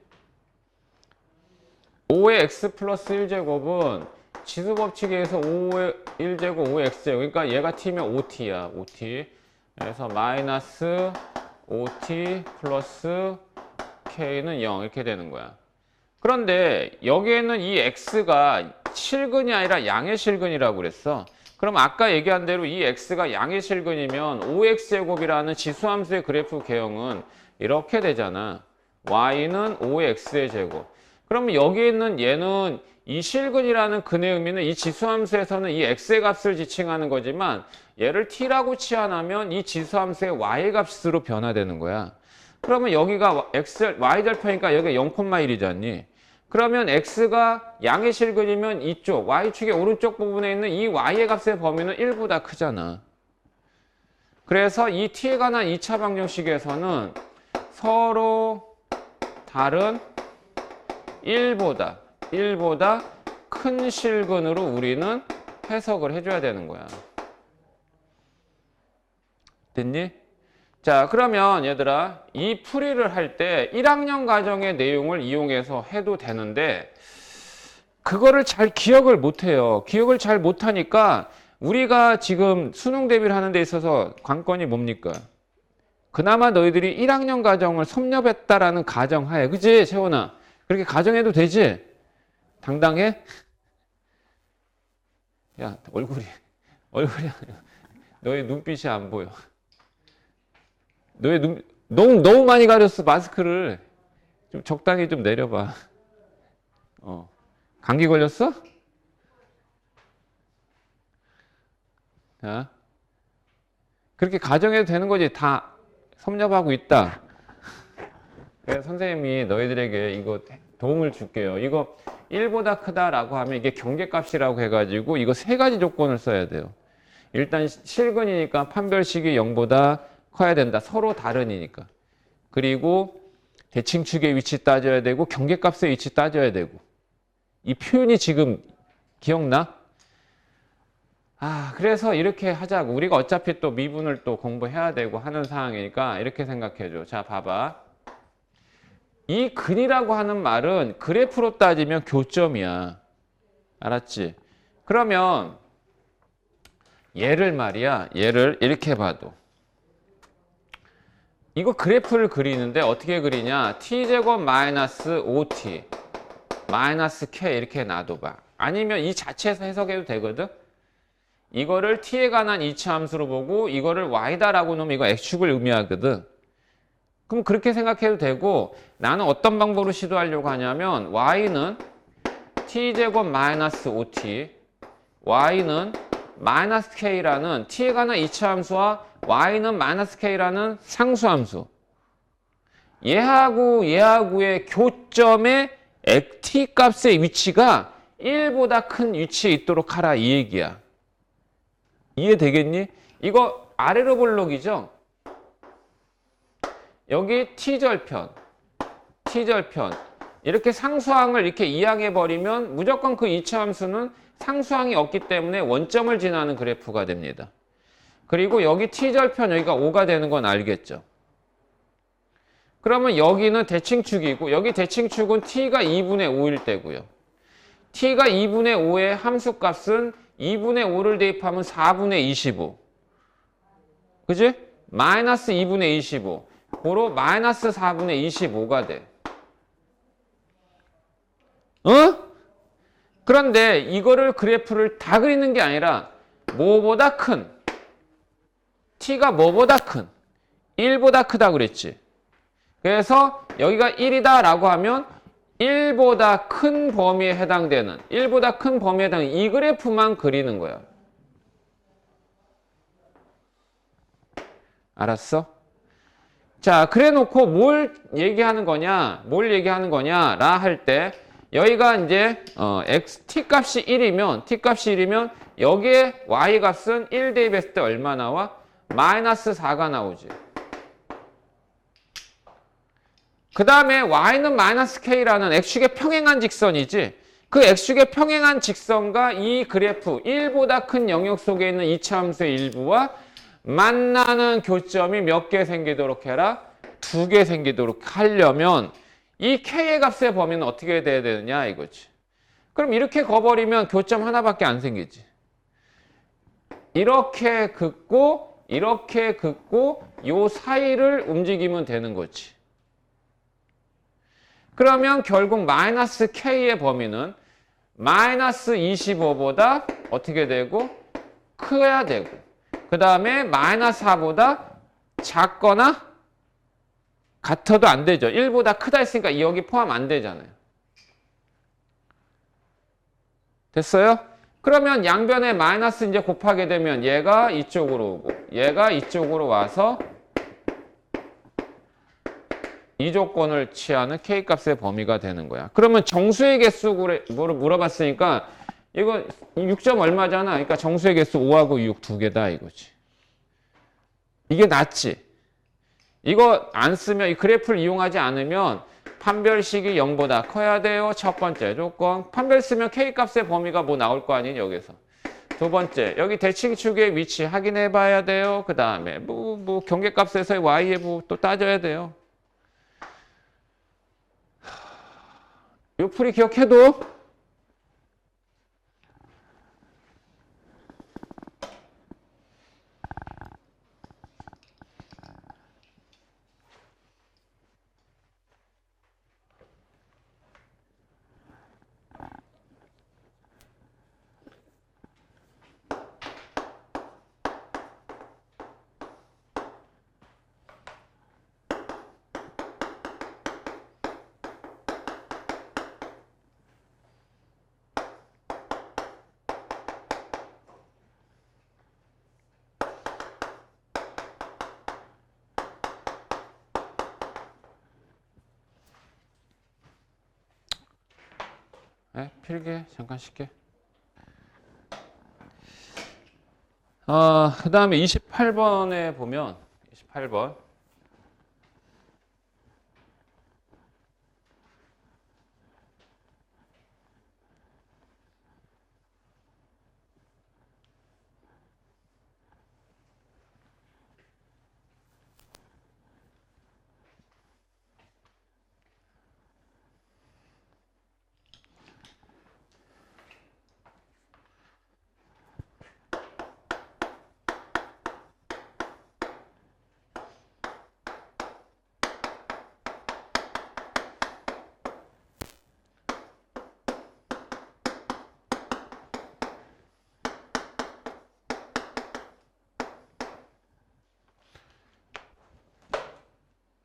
S1: 5의 x 플러스 1제곱은 지수법칙에 의해서 5의 1제곱 5의 x제곱. 그러니까 얘가 t면 5t야. 5t. 그래서 마이너스 5t 플러스 k는 0 이렇게 되는 거야. 그런데 여기에는 이 x가 실근이 아니라 양의 실근이라고 그랬어. 그럼 아까 얘기한 대로 이 x가 양의 실근이면 5x제곱이라는 지수함수의 그래프 개형은 이렇게 되잖아. y는 5의 x의 제곱. 그러면 여기 있는 얘는 이 실근이라는 근의 의미는 이 지수함수에서는 이 x의 값을 지칭하는 거지만 얘를 t라고 치환하면 이 지수함수의 y의 값으로 변화되는 거야. 그러면 여기가 y절편이니까 여기가 0,1이잖니. 그러면 x가 양의 실근이면 이쪽 y축의 오른쪽 부분에 있는 이 y의 값의 범위는 1보다 크잖아. 그래서 이 t에 관한 2차 방정식에서는 서로 다른 1보다 큰 실근으로 우리는 해석을 해줘야 되는 거야. 됐니? 자, 그러면 얘들아, 이 풀이를 할 때 1학년 과정의 내용을 이용해서 해도 되는데 그거를 잘 기억을 못해요. 기억을 잘 못하니까 우리가 지금 수능 대비를 하는 데 있어서 관건이 뭡니까? 그나마 너희들이 1학년 과정을 섭렵했다라는 가정하에, 그치 채원아? 그렇게 가정해도 되지? 당당해? 야, 얼굴이 너의 눈빛이 안 보여. 너의 너무 많이 가렸어, 마스크를. 좀 적당히 좀 내려봐. 감기 걸렸어? 자, 그렇게 가정해도 되는 거지. 다 섭렵하고 있다. 그래서 선생님이 너희들에게 이거 도움을 줄게요. 이거 1보다 크다라고 하면 이게 경계값이라고 해가지고 이거 세 가지 조건을 써야 돼요. 일단 실근이니까 판별식이 0보다 커야 된다. 서로 다른이니까. 그리고 대칭축의 위치 따져야 되고 경계값의 위치 따져야 되고. 이 표현이 지금 기억나? 그래서 이렇게 하자고. 우리가 어차피 또 미분을 또 공부해야 되고 하는 상황이니까 이렇게 생각해줘. 자, 봐봐. 이 근이라고 하는 말은 그래프로 따지면 교점이야. 알았지? 그러면 얘를 말이야. 얘를 이렇게 봐도. 이거 그래프를 그리는데 어떻게 그리냐? t제곱 마이너스 5t 마이너스 k 이렇게 놔둬봐. 아니면 이 자체에서 해석해도 되거든? 이거를 t에 관한 이차 함수로 보고 이거를 y다라고 놓으면 이거 x축을 의미하거든. 그럼 그렇게 생각해도 되고 나는 어떤 방법으로 시도하려고 하냐면 y는 t제곱 마이너스 5t y는 마이너스 k라는 t에 관한 이차함수와 y는 마이너스 k라는 상수함수 얘하고의 교점의 t 값의 위치가 1보다 큰 위치에 있도록 하라 이 얘기야. 이해되겠니? 이거 아래로 볼록이죠? 여기 t절편 이렇게 상수항을 이렇게 이항해버리면 무조건 그 이차함수는 상수항이 없기 때문에 원점을 지나는 그래프가 됩니다. 그리고 여기 t절편 여기가 5가 되는 건 알겠죠? 그러면 여기는 대칭축이고 여기 대칭축은 t가 2분의 5일 때고요. t가 2분의 5의 함수값은 2분의 5를 대입하면 4분의 25. 그지? 마이너스 2분의 25. 고로 마이너스 4분의 25가 돼. 어? 그런데 이거를 그래프를 다 그리는 게 아니라 뭐보다 큰 t가 뭐보다 큰 1보다 크다 그랬지. 그래서 여기가 1이다 라고 하면 1보다 큰 범위에 해당되는 이 그래프만 그리는 거야. 알았어? 자, 그래 놓고 뭘 얘기하는 거냐 라 할 때 여기가 이제 t 값이 1이면 여기에 y 값은 1 대입했을 때 얼마 나와? 마이너스 4가 나오지. 그 다음에 y는 마이너스 k라는 x축의 평행한 직선이지. 그 x축의 평행한 직선과 이 그래프 1보다 큰 영역 속에 있는 이차함수의 일부와 만나는 교점이 몇 개 생기도록 해라? 2개 생기도록 하려면 이 k의 값의 범위는 어떻게 돼야 되느냐 이거지. 그럼 이렇게 거버리면 교점 하나밖에 안 생기지. 이렇게 긋고 요 사이를 움직이면 되는 거지. 그러면 결국 마이너스 k의 범위는 마이너스 25보다 어떻게 되고? 커야 되고 그 다음에 마이너스 4보다 작거나 같아도 안 되죠. 1보다 크다 했으니까 여기 포함 안 되잖아요. 됐어요? 그러면 양변에 마이너스 이제 곱하게 되면 얘가 이쪽으로 오고 얘가 이쪽으로 와서 이 조건을 취하는 k값의 범위가 되는 거야. 그러면 정수의 개수를 물어봤으니까 이거 6점 얼마잖아. 그러니까 정수의 개수 5하고 6 두 개다 이거지. 이게 낫지. 이거 안 쓰면 이 그래프를 이용하지 않으면 판별식이 0보다 커야 돼요. 첫 번째 조건. 판별 쓰면 k값의 범위가 뭐 나올 거 아니니 여기서. 두 번째 여기 대칭축의 위치 확인해 봐야 돼요. 그 다음에 뭐 경계값에서의 y의 부 또 따져야 돼요. 요 풀이 기억해도 필기 잠깐 쉴게. 그 다음에 28번에 보면 28번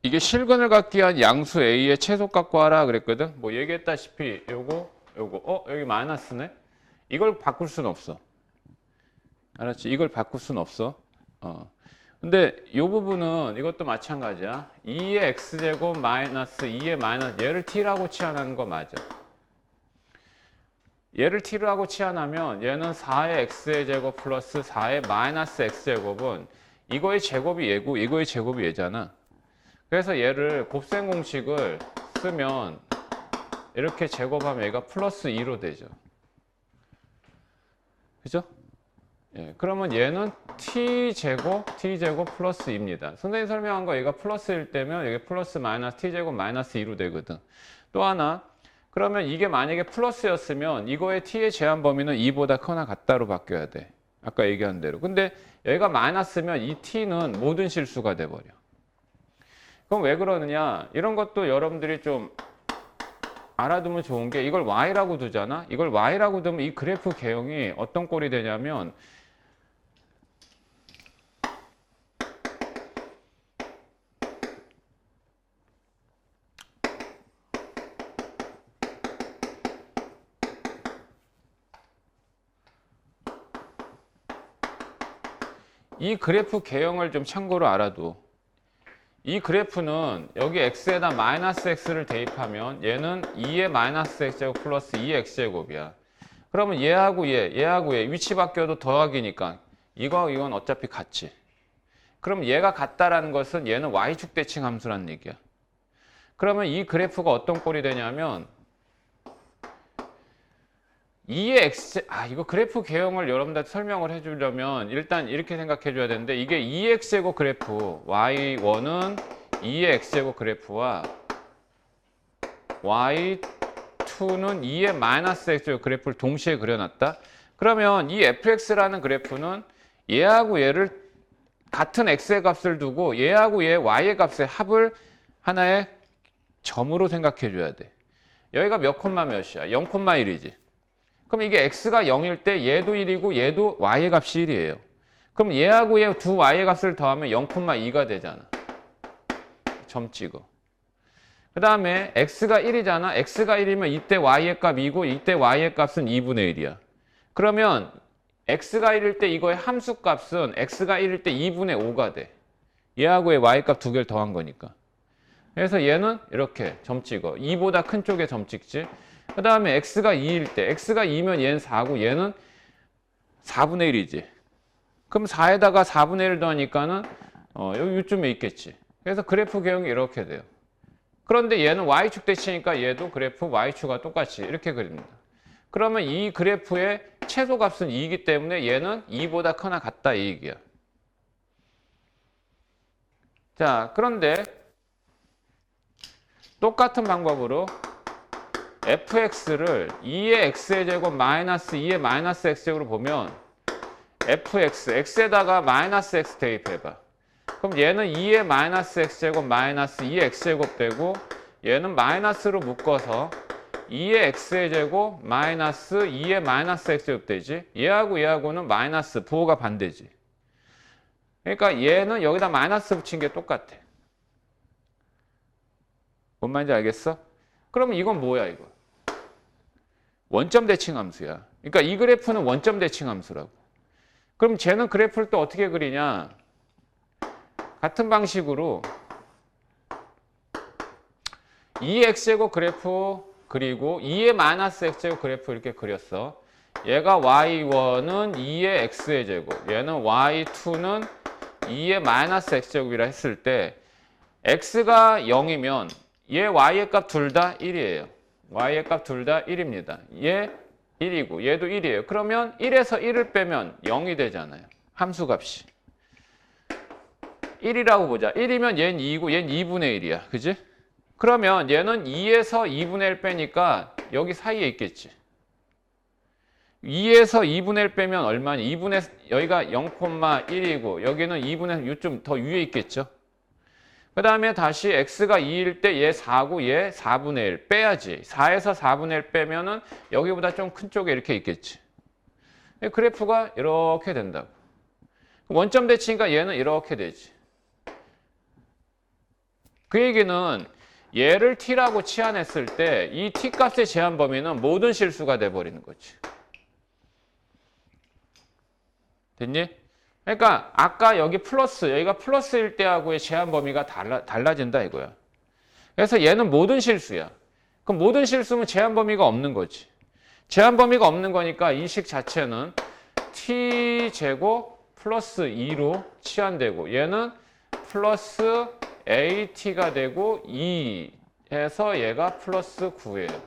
S1: 이게 실근을 갖기 위한 양수 A의 최소값 구하라 그랬거든. 뭐 얘기했다시피 요거 여기 마이너스네. 이걸 바꿀 수는 없어. 알았지? 이걸 바꿀 수는 없어. 근데 이 부분은 이것도 마찬가지야. 2의 x제곱 마이너스 2의 마이너스 얘를 t라고 치환하는 거 맞아. 얘를 t라고 치환하면 얘는 4의 x의 제곱 플러스 4의 마이너스 x제곱은 이거의 제곱이 얘고 이거의 제곱이 얘잖아. 그래서 얘를 곱셈 공식을 쓰면 이렇게 제곱하면 얘가 플러스 2로 되죠. 그죠? 예, 그러면 얘는 t제곱 플러스 2입니다. 선생님이 설명한 거 얘가 플러스일 때면 이게 플러스 마이너스 t제곱 마이너스 2로 되거든. 또 하나, 그러면 이게 만약에 플러스였으면 이거의 t의 제한 범위는 2보다 크거나 같다로 바뀌어야 돼. 아까 얘기한 대로. 근데 얘가 마이너스면 이 t는 모든 실수가 돼버려. 그럼 왜 그러느냐? 이런 것도 여러분들이 좀 알아두면 좋은 게 이걸 y라고 두잖아? 이걸 y라고 두면 이 그래프 개형이 어떤 꼴이 되냐면 이 그래프 개형을 좀 참고로 알아둬. 이 그래프는 여기 x에다 마이너스 x를 대입하면 얘는 2의 마이너스 x제곱 플러스 2의 x제곱이야. 그러면 얘하고 얘 위치 바뀌어도 더하기니까 이거하고 이건 어차피 같지. 그럼 얘가 같다라는 것은 얘는 y축 대칭 함수란 얘기야. 그러면 이 그래프가 어떤 꼴이 되냐면 2의 x, 이거 그래프 개형을 여러분들한테 설명을 해주려면 일단 이렇게 생각해 줘야 되는데 이게 2x제곱 그래프, y1은 2의 x제곱 그래프와 y2는 2의 마이너스 x제곱 그래프를 동시에 그려놨다. 그러면 이 fx라는 그래프는 얘하고 얘를 같은 x의 값을 두고 얘하고 얘 y의 값의 합을 하나의 점으로 생각해 줘야 돼. 여기가 몇 콤마 몇이야? 0,1이지. 그럼 이게 x가 0일 때 얘도 1이고 얘도 y의 값이 1이에요. 그럼 얘하고 얘 두 y의 값을 더하면 0,2가 되잖아. 점 찍어. 그 다음에 x가 1이잖아. x가 1이면 이때 y의 값 2고 이때 y의 값은 2분의 1이야. 그러면 x가 1일 때 이거의 함수 값은 x가 1일 때 2분의 5가 돼. 얘하고 얘 y의 값 두 개를 더한 거니까. 그래서 얘는 이렇게 점 찍어. 2보다 큰 쪽에 점 찍지. 그 다음에 x가 2일 때 x가 2면 얘는 4고 얘는 4분의 1이지. 그럼 4에다가 4분의 1 더하니까는 여기 이쯤에 있겠지. 그래서 그래프 개형이 이렇게 돼요. 그런데 얘는 y축 대칭이니까 얘도 그래프 y축과 똑같이 이렇게 그립니다. 그러면 이 그래프의 최소값은 2이기 때문에 얘는 2보다 크거나 같다 이 얘기야. 자, 그런데 똑같은 방법으로 fx를 2의 x의 제곱 마이너스 2의 마이너스 x제곱으로 보면 fx, x에다가 마이너스 x 대입해봐. 그럼 얘는 2의 마이너스 x제곱 마이너스 2의 x제곱 되고 얘는 마이너스로 묶어서 2의 x의 제곱 마이너스 2의 마이너스 x제곱 되지. 얘하고 얘하고는 마이너스, 부호가 반대지. 그러니까 얘는 여기다 마이너스 붙인 게 똑같아. 뭔 말인지 알겠어? 그러면 이건 뭐야 이거? 원점 대칭 함수야. 그러니까 이 그래프는 원점 대칭 함수라고. 그럼 쟤는 그래프를 또 어떻게 그리냐? 같은 방식으로 2의 x제곱 그래프 그리고 2의 마이너스 x제곱 그래프 이렇게 그렸어. 얘가 y1은 2의 x의 제곱, 얘는 y2는 2의 마이너스 x제곱이라 했을 때 x가 0이면 얘 y의 값 둘 다 1이에요. y의 값 둘 다 1입니다. 얘 1이고 얘도 1이에요. 그러면 1에서 1을 빼면 0이 되잖아요. 함수값이. 1이라고 보자. 1이면 얘는 2이고 얘는 2분의 1이야. 그지? 그러면 얘는 2에서 2분의 1 빼니까 여기 사이에 있겠지. 2에서 2분의 1 빼면 얼마니? 2분의 여기가 0,1이고 여기는 2분의 1 좀 더 위에 있겠죠. 그 다음에 다시 x가 2일 때 얘 4고 얘 4분의 1 빼야지. 4에서 4분의 1 빼면은 여기보다 좀 큰 쪽에 이렇게 있겠지. 그래프가 이렇게 된다고. 원점 대칭이니까 얘는 이렇게 되지. 그 얘기는 얘를 t라고 치환했을 때 이 t 값의 제한 범위는 모든 실수가 돼버리는 거지. 됐니? 그러니까 아까 여기 플러스, 여기가 플러스일 때하고의 제한 범위가 달라진다 이거야. 그래서 얘는 모든 실수야. 그럼 모든 실수면 제한 범위가 없는 거지. 제한 범위가 없는 거니까 이 식 자체는 t제곱 플러스 2로 치환되고 얘는 플러스 at가 되고 2 해서 얘가 플러스 9예요.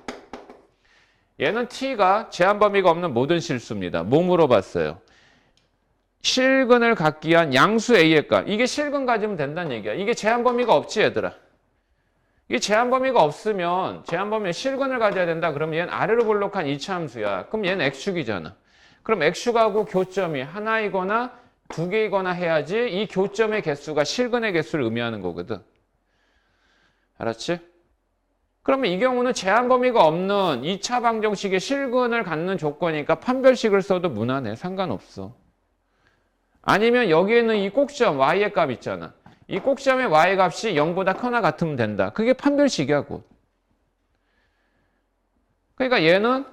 S1: 얘는 t가 제한 범위가 없는 모든 실수입니다. 뭐 물어봤어요? 실근을 갖기 위한 양수 a의 값. 이게 실근 가지면 된다는 얘기야. 이게 제한 범위가 없지 얘들아. 이게 제한 범위가 없으면 제한 범위에 실근을 가져야 된다. 그러면 얘는 아래로 볼록한 이차함수야. 그럼 얘는 x축이잖아. 그럼 x축하고 교점이 하나이거나 두 개이거나 해야지 이 교점의 개수가 실근의 개수를 의미하는 거거든. 알았지? 그러면 이 경우는 제한 범위가 없는 2차 방정식의 실근을 갖는 조건이니까 판별식을 써도 무난해. 상관없어. 아니면 여기에는 이 꼭점 y의 값 있잖아. 이 꼭점의 y 값이 0보다 크거나 같으면 된다. 그게 판별식이야, 곧. 그러니까 얘는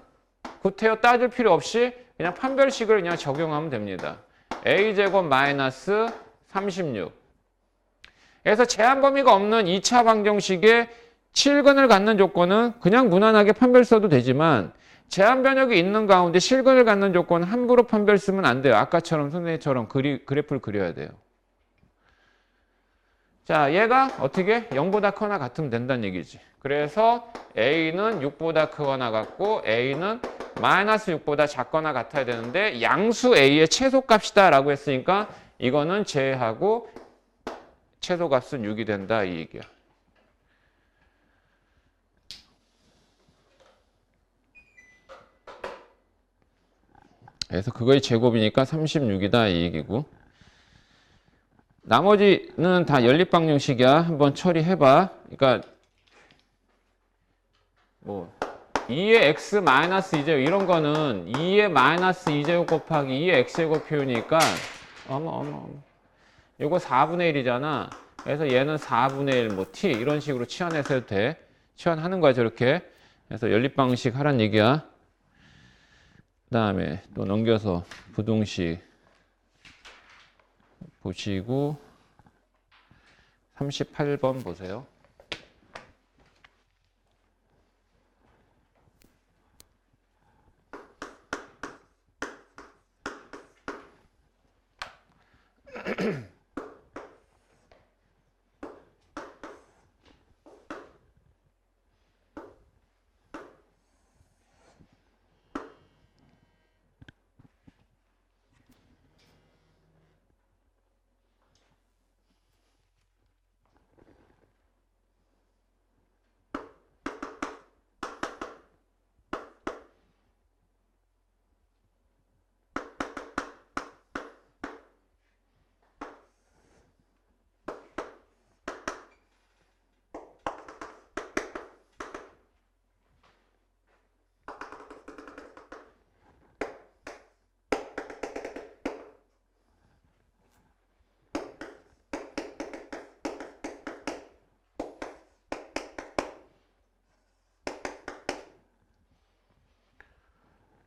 S1: 구태여 따질 필요 없이 그냥 판별식을 그냥 적용하면 됩니다. a제곱 마이너스 36. 그래서 제한 범위가 없는 2차 방정식의 실근을 갖는 조건은 그냥 무난하게 판별 써도 되지만 제한 변역이 있는 가운데 실근을 갖는 조건은 함부로 판별 쓰면 안 돼요. 아까처럼 선생님처럼 그래프를 그려야 돼요. 자, 얘가 어떻게 0보다 크거나 같으면 된다는 얘기지. 그래서 a는 6보다 크거나 같고 a는 마이너스 6보다 작거나 같아야 되는데 양수 a의 최소값이다 라고 했으니까 이거는 제하고 최소값은 6이 된다 이 얘기야. 그래서 그거의 제곱이니까 36이다 이 얘기고. 나머지는 다 연립방정식이야. 한번 처리해봐. 그러니까 뭐 2의 x 마이너스 2제곱 이런 거는 2의 마이너스 2제곱 곱하기 2의 x제곱 표현이니까 어머 이거 4분의 1이잖아. 그래서 얘는 4분의 1 뭐 t 이런 식으로 치환해서 해도 돼. 치환하는 거야 저렇게. 그래서 연립방식 하란 얘기야. 그 다음에 또 넘겨서 부등식 보시고 38번 보세요.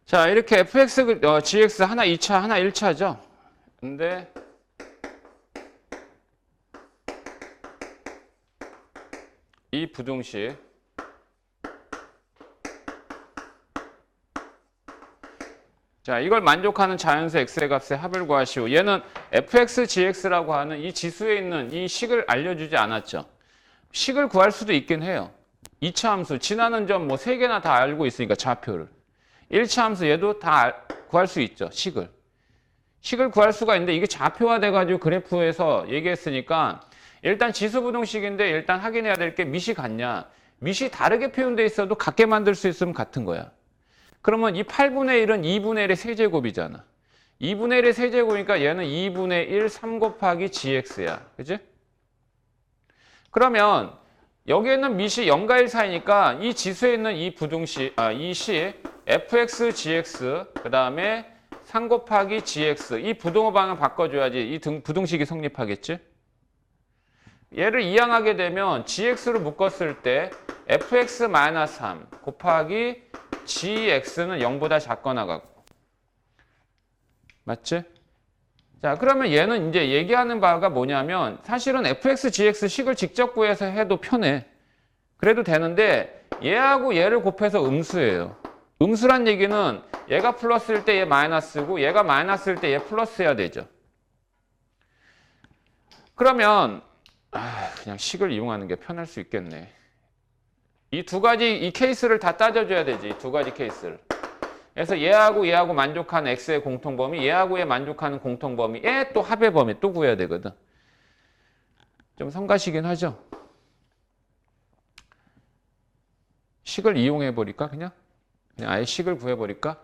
S1: 자, 이렇게 fx, gx 하나 2차, 하나 1차죠. 근데 이 부등식 자, 이걸 만족하는 자연수 x의 값의 합을 구하시오. 얘는 fx, gx라고 하는 이 지수에 있는 이 식을 알려주지 않았죠. 식을 구할 수도 있긴 해요. 2차 함수, 지나는 점 뭐 3개나 다 알고 있으니까 좌표를. 1차 함수 얘도 다 구할 수 있죠. 식을 구할 수가 있는데 이게 좌표화 돼가지고 그래프에서 얘기했으니까 일단 지수부등식인데 일단 확인해야 될 게 밑이 같냐. 밑이 다르게 표현돼 있어도 같게 만들 수 있으면 같은 거야. 그러면 이 8분의 1은 2분의 1의 세제곱이잖아. 2분의 1의 세제곱이니까 얘는 2분의 1 3 곱하기 gx야. 그치? 그러면 여기에는 밑이 0과 1 사이니까 이 지수에 있는 이 부등식, 이 식 fx, gx, 그 다음에 3 곱하기 gx 이 부등호 방을 바꿔줘야지 이 부등식이 성립하겠지? 얘를 이항하게 되면 gx로 묶었을 때 fx-3 곱하기 gx는 0보다 작거나 같고. 맞지? 자, 그러면 얘는 이제 얘기하는 바가 뭐냐면 사실은 fx, gx 식을 직접 구해서 해도 편해. 그래도 되는데 얘하고 얘를 곱해서 음수예요. 음수란 얘기는 얘가 플러스일 때 얘 마이너스고 얘가 마이너스일 때 얘 플러스여야 되죠. 그러면 그냥 식을 이용하는 게 편할 수 있겠네. 이 두 가지 이 케이스를 다 따져줘야 되지. 이 두 가지 케이스를. 그래서 얘하고 만족하는 x의 공통범위, 얘하고 얘 만족하는 공통범위, 얘 또 합의 범위 또 구해야 되거든. 좀 성가시긴 하죠. 식을 이용해 버릴까 그냥 아예 식을 구해 버릴까?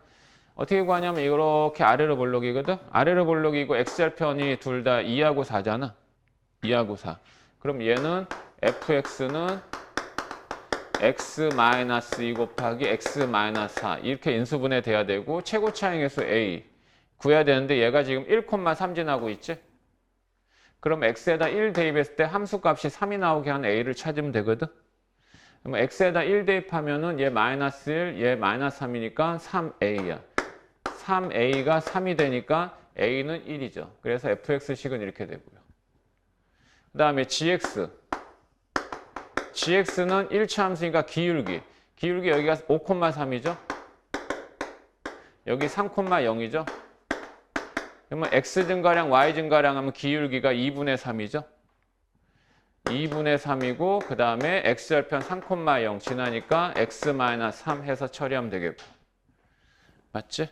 S1: 어떻게 구하냐면 이렇게 아래로 볼록이거든. 아래로 볼록이고 x절편이 둘 다 2하고 4잖아. 2하고 4. 그럼 얘는 fx는 x-2 곱하기 x-4 이렇게 인수분해 돼야 되고 최고 차항계수 a 구해야 되는데 얘가 지금 1,3 지나고 있지? 그럼 x에다 1 대입했을 때 함수값이 3이 나오게 한 a를 찾으면 되거든. 그럼 x에다 1 대입하면은 얘 마이너스 1, 얘 마이너스 3이니까 3a야. 3a가 3이 되니까 a는 1이죠. 그래서 fx식은 이렇게 되고요. 그 다음에 gx는 1차 함수니까 기울기 여기가 5,3이죠. 여기 3,0이죠. 그러면 x 증가량, y 증가량 하면 기울기가 2분의 3이죠. 2분의 3이고 그 다음에 x절편 3,0 지나니까 x-3 해서 처리하면 되겠고. 맞지?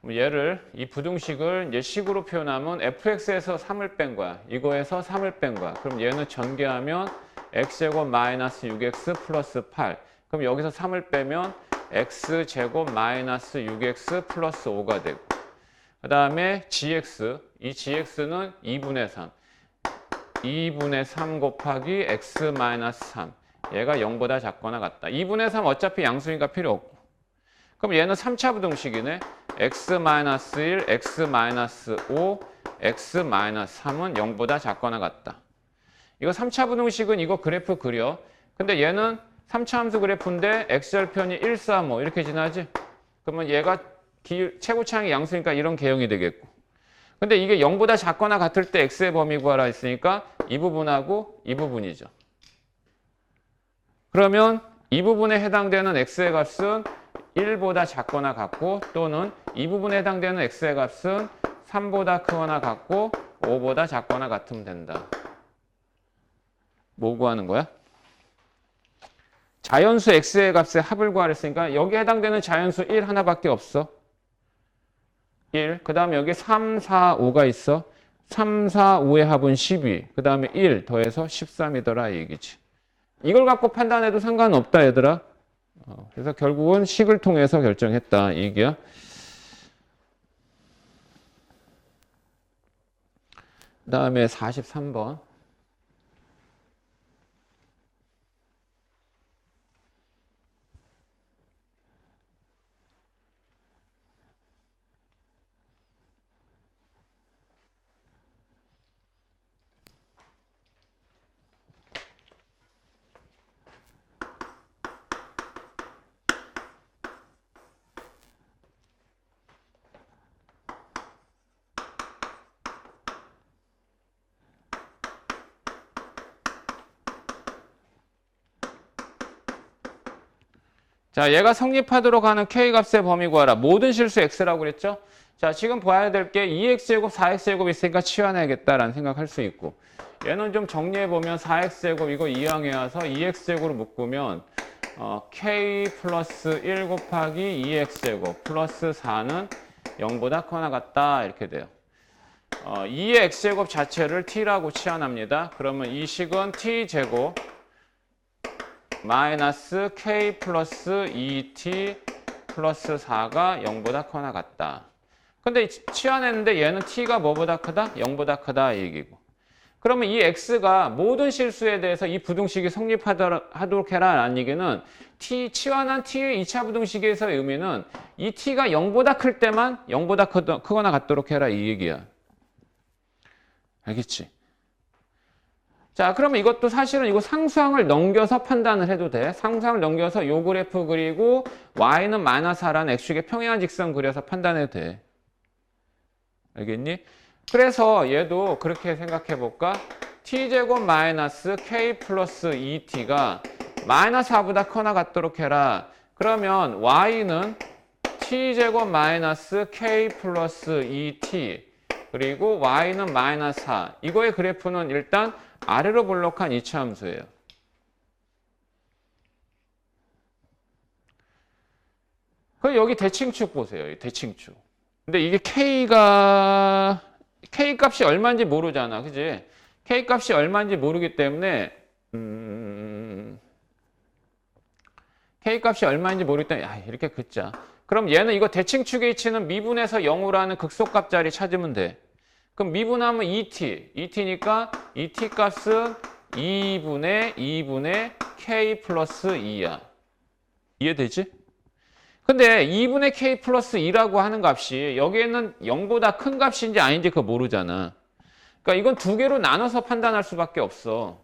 S1: 얘를 이 부등식을 이제 식으로 표현하면 fx에서 3을 뺀 거야. 이거에서 3을 뺀 거야. 그럼 얘는 전개하면 x제곱 마이너스 6x 플러스 8. 그럼 여기서 3을 빼면 x제곱 마이너스 6x 플러스 5가 되고. 그 다음에 gx. 이 gx는 2분의 3. 2분의 3 곱하기 x 마이너스 3. 얘가 0보다 작거나 같다. 2분의 3 어차피 양수니까 필요 없고. 그럼 얘는 3차 부등식이네. x-1, x-5, x-3은 0보다 작거나 같다. 이거 3차 부등식은 이거 그래프 그려. 근데 얘는 3차 함수 그래프인데 x절편이 1, 3, 5 이렇게 지나지? 그러면 얘가 최고차항이 양수니까 이런 개형이 되겠고. 근데 이게 0보다 작거나 같을 때 x의 범위 구하라 했으니까 이 부분하고 이 부분이죠. 그러면 이 부분에 해당되는 x의 값은 1보다 작거나 같고 또는 이 부분에 해당되는 x의 값은 3보다 크거나 같고 5보다 작거나 같으면 된다. 뭐 구하는 거야? 자연수 x의 값의 합을 구하랬으니까 여기에 해당되는 자연수 1 하나밖에 없어. 1. 그 다음에 여기 3, 4, 5가 있어. 3, 4, 5의 합은 12. 그 다음에 1 더해서 13이더라 이 얘기지. 이걸 갖고 판단해도 상관없다 얘들아. 그래서 결국은 식을 통해서 결정했다 이 얘기야. 그 다음에 43번. 자, 얘가 성립하도록 하는 K값의 범위 구하라. 모든 실수 X라고 그랬죠? 자, 지금 봐야 될 게 2X제곱, 4X제곱 있으니까 치환해야겠다라는 생각할 수 있고 얘는 좀 정리해보면 4X제곱 이거 이항에 와서 2X제곱으로 묶으면 K 플러스 1 곱하기 2X제곱 플러스 4는 0보다 커나 같다 이렇게 돼요. 2의 X제곱 자체를 T라고 치환합니다. 그러면 이 식은 T제곱 마이너스 K 플러스 2T 플러스 4가 0보다 커나 같다. 근데 치환했는데 얘는 T가 뭐보다 크다? 0보다 크다 이 얘기고. 그러면 이 X가 모든 실수에 대해서 이 부등식이 성립하도록 해라 라는 얘기는 치환한 T의 2차 부등식에서의 의미는 이 T가 0보다 클 때만 0보다 크거나 같도록 해라 이 얘기야. 알겠지? 자, 그러면 이것도 사실은 이거 상수항을 넘겨서 판단을 해도 돼. 상수항을 넘겨서 요 그래프 그리고 y는 마이너스 4라는 x축의 평행한 직선 그려서 판단해도 돼. 알겠니? 그래서 얘도 그렇게 생각해 볼까? t제곱 마이너스 k 플러스 2t가 마이너스 4보다 커나 같도록 해라. 그러면 y는 t제곱 마이너스 k 플러스 2t 그리고 y는 마이너스 4. 이거의 그래프는 일단 아래로 볼록한 이차함수예요. 그럼 여기 대칭축 보세요. 대칭축. 근데 이게 K 값이 얼마인지 모르잖아. 그지? K 값이 얼마인지 모르기 때문에, K 값이 얼마인지 모르기 때문에, 이렇게 긋자. 그럼 얘는 이거 대칭축의 이치는 미분에서 0으로 하는 극소값 자리 찾으면 돼. 그럼 미분하면 2t니까 2t 값은 2분의 k 플러스 2야. 이해되지? 근데 2분의 k 플러스 2라고 하는 값이 여기에는 0보다 큰 값인지 아닌지 그거 모르잖아. 그러니까 이건 두 개로 나눠서 판단할 수밖에 없어.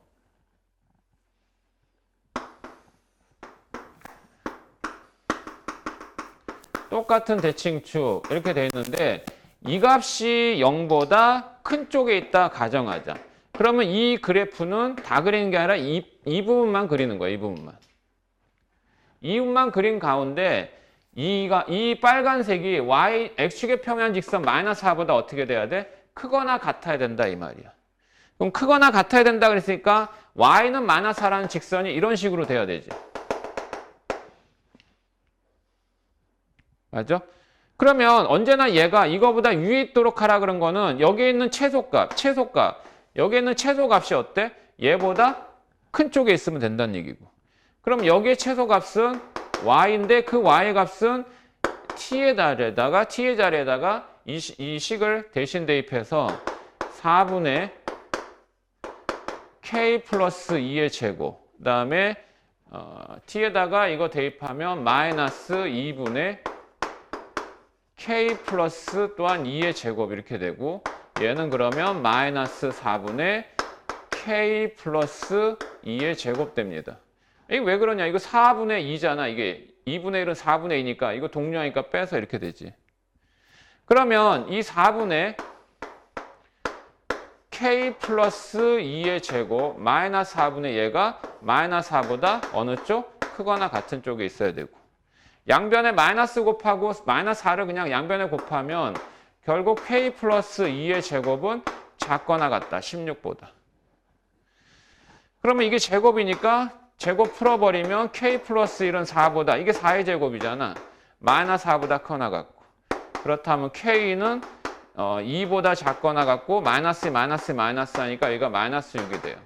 S1: 똑같은 대칭축 이렇게 돼 있는데 이 값이 0보다 큰 쪽에 있다 가정하자. 그러면 이 그래프는 다 그리는 게 아니라 이 부분만 그리는 거야. 이 부분만. 이 부분만 그린 가운데 이 빨간색이 x축의 평행 직선 마이너스 4보다 어떻게 돼야 돼? 크거나 같아야 된다 이 말이야. 그럼 크거나 같아야 된다 그랬으니까 y는 마이너스 4라는 직선이 이런 식으로 돼야 되지. 맞죠? 그러면 언제나 얘가 이거보다 위에 있도록 하라 그런 거는 여기에 있는 최소값. 여기에 있는 최소값이 어때? 얘보다 큰 쪽에 있으면 된다는 얘기고. 그럼 여기의 최소값은 y인데 그 y의 값은 t의 자리에다가 이 식을 대신 대입해서 4분의 k 플러스 2의 제곱. 그 다음에 t에다가 이거 대입하면 마이너스 2분의 k 플러스 또한 2의 제곱 이렇게 되고 얘는 그러면 마이너스 4분의 k 플러스 2의 제곱 됩니다. 이게 왜 그러냐? 이거 4분의 2잖아. 이게 2분의 1은 4분의 2니까 이거 동료하니까 빼서 이렇게 되지. 그러면 이 4분의 k 플러스 2의 제곱 마이너스 4분의 얘가 마이너스 4보다 어느 쪽? 크거나 같은 쪽에 있어야 되고 양변에 마이너스 곱하고 마이너스 4를 그냥 양변에 곱하면 결국 k 플러스 2의 제곱은 작거나 같다. 16보다. 그러면 이게 제곱이니까 제곱 풀어버리면 k 플러스 1은 4보다. 이게 4의 제곱이잖아. 마이너스 4보다 커나 같고. 그렇다면 k는 2보다 작거나 같고 마이너스 하니까 얘가 마이너스 6이 돼요.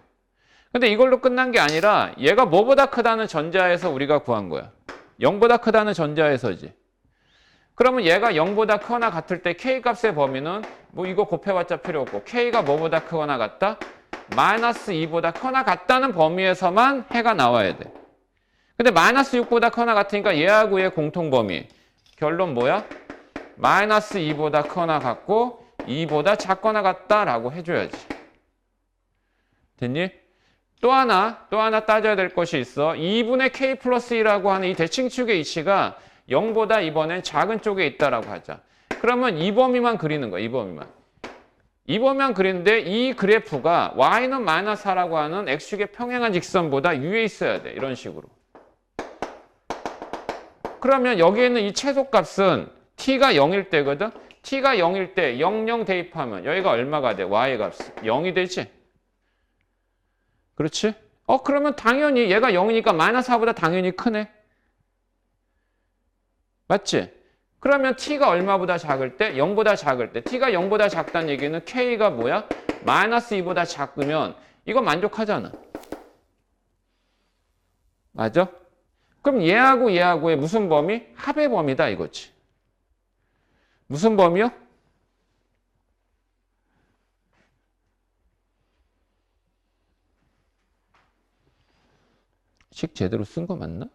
S1: 근데 이걸로 끝난 게 아니라 얘가 뭐보다 크다는 전제하에서 우리가 구한 거야. 0보다 크다는 전제하에서지. 그러면 얘가 0보다 크거나 같을 때 k 값의 범위는 뭐 이거 곱해봤자 필요 없고 k가 뭐보다 크거나 같다? 마이너스 2보다 커나 같다는 범위에서만 해가 나와야 돼. 근데 마이너스 6보다 커나 같으니까 얘하고 얘 공통범위. 결론 뭐야? 마이너스 2보다 커나 같고 2보다 작거나 같다라고 해줘야지. 됐니? 또 하나 따져야 될 것이 있어. 2분의 k 플러스 2라고 하는 이 대칭축의 이치가 0보다 이번엔 작은 쪽에 있다라고 하자. 그러면 이 범위만 그리는 거야. 이 범위만 그리는데 이 그래프가 y는 마이너스 4라고 하는 x축의 평행한 직선보다 위에 있어야 돼. 이런 식으로. 그러면 여기에 있는 이 최소값은 t가 0일 때거든. t가 0일 때 0 대입하면 여기가 얼마가 돼? y의 값 0이 되지. 그렇지? 그러면 당연히 얘가 0이니까 마이너스 4보다 당연히 크네. 맞지? 그러면 t가 얼마보다 작을 때? 0보다 작을 때. t가 0보다 작다는 얘기는 k가 뭐야? 마이너스 2보다 작으면 이거 만족하잖아. 맞아? 그럼 얘하고의 무슨 범위? 합의 범위다 이거지. 무슨 범위요? 식 제대로 쓴 거 맞나?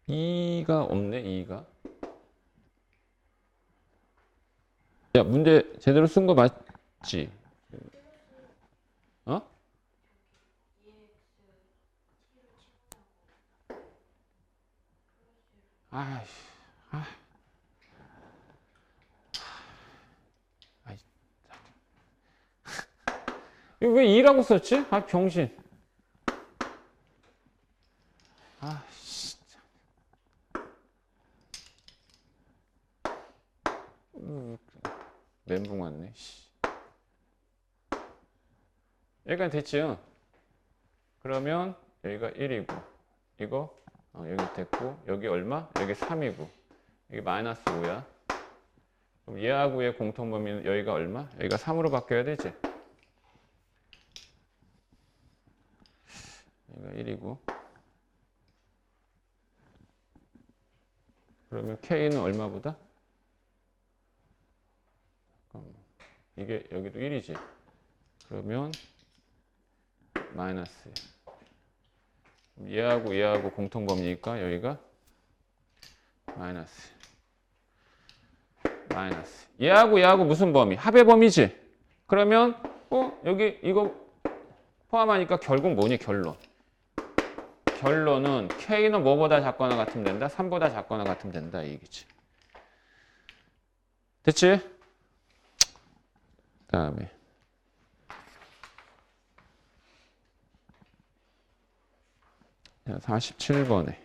S1: 2가 없네, 2가. 야, 문제 제대로 쓴 거 맞지? 어? 아이씨, 아, 아이, 이거 왜 2라고 썼지? 아, 병신. 아, 진짜. 멘붕 왔네. 씨. 여기까지 됐지요? 그러면 여기가 1이고, 이거 여기 됐고, 여기 얼마? 여기 3이고, 여기 마이너스 5야. 그럼 얘하고 얘 공통범위는 여기가 얼마? 여기가 3으로 바뀌어야 되지? 여기가 1이고. 그러면 K는 얼마보다? 이게 여기도 1이지. 그러면 마이너스. 얘하고 공통범위니까 여기가 마이너스. 마이너스. 얘하고 무슨 범위? 합의 범위지. 그러면 여기 이거 포함하니까 결국 뭐니? 결론. 결론은 K는 뭐보다 작거나 같으면 된다? 3보다 작거나 같으면 된다. 이 얘기지. 됐지? 다음에 47번에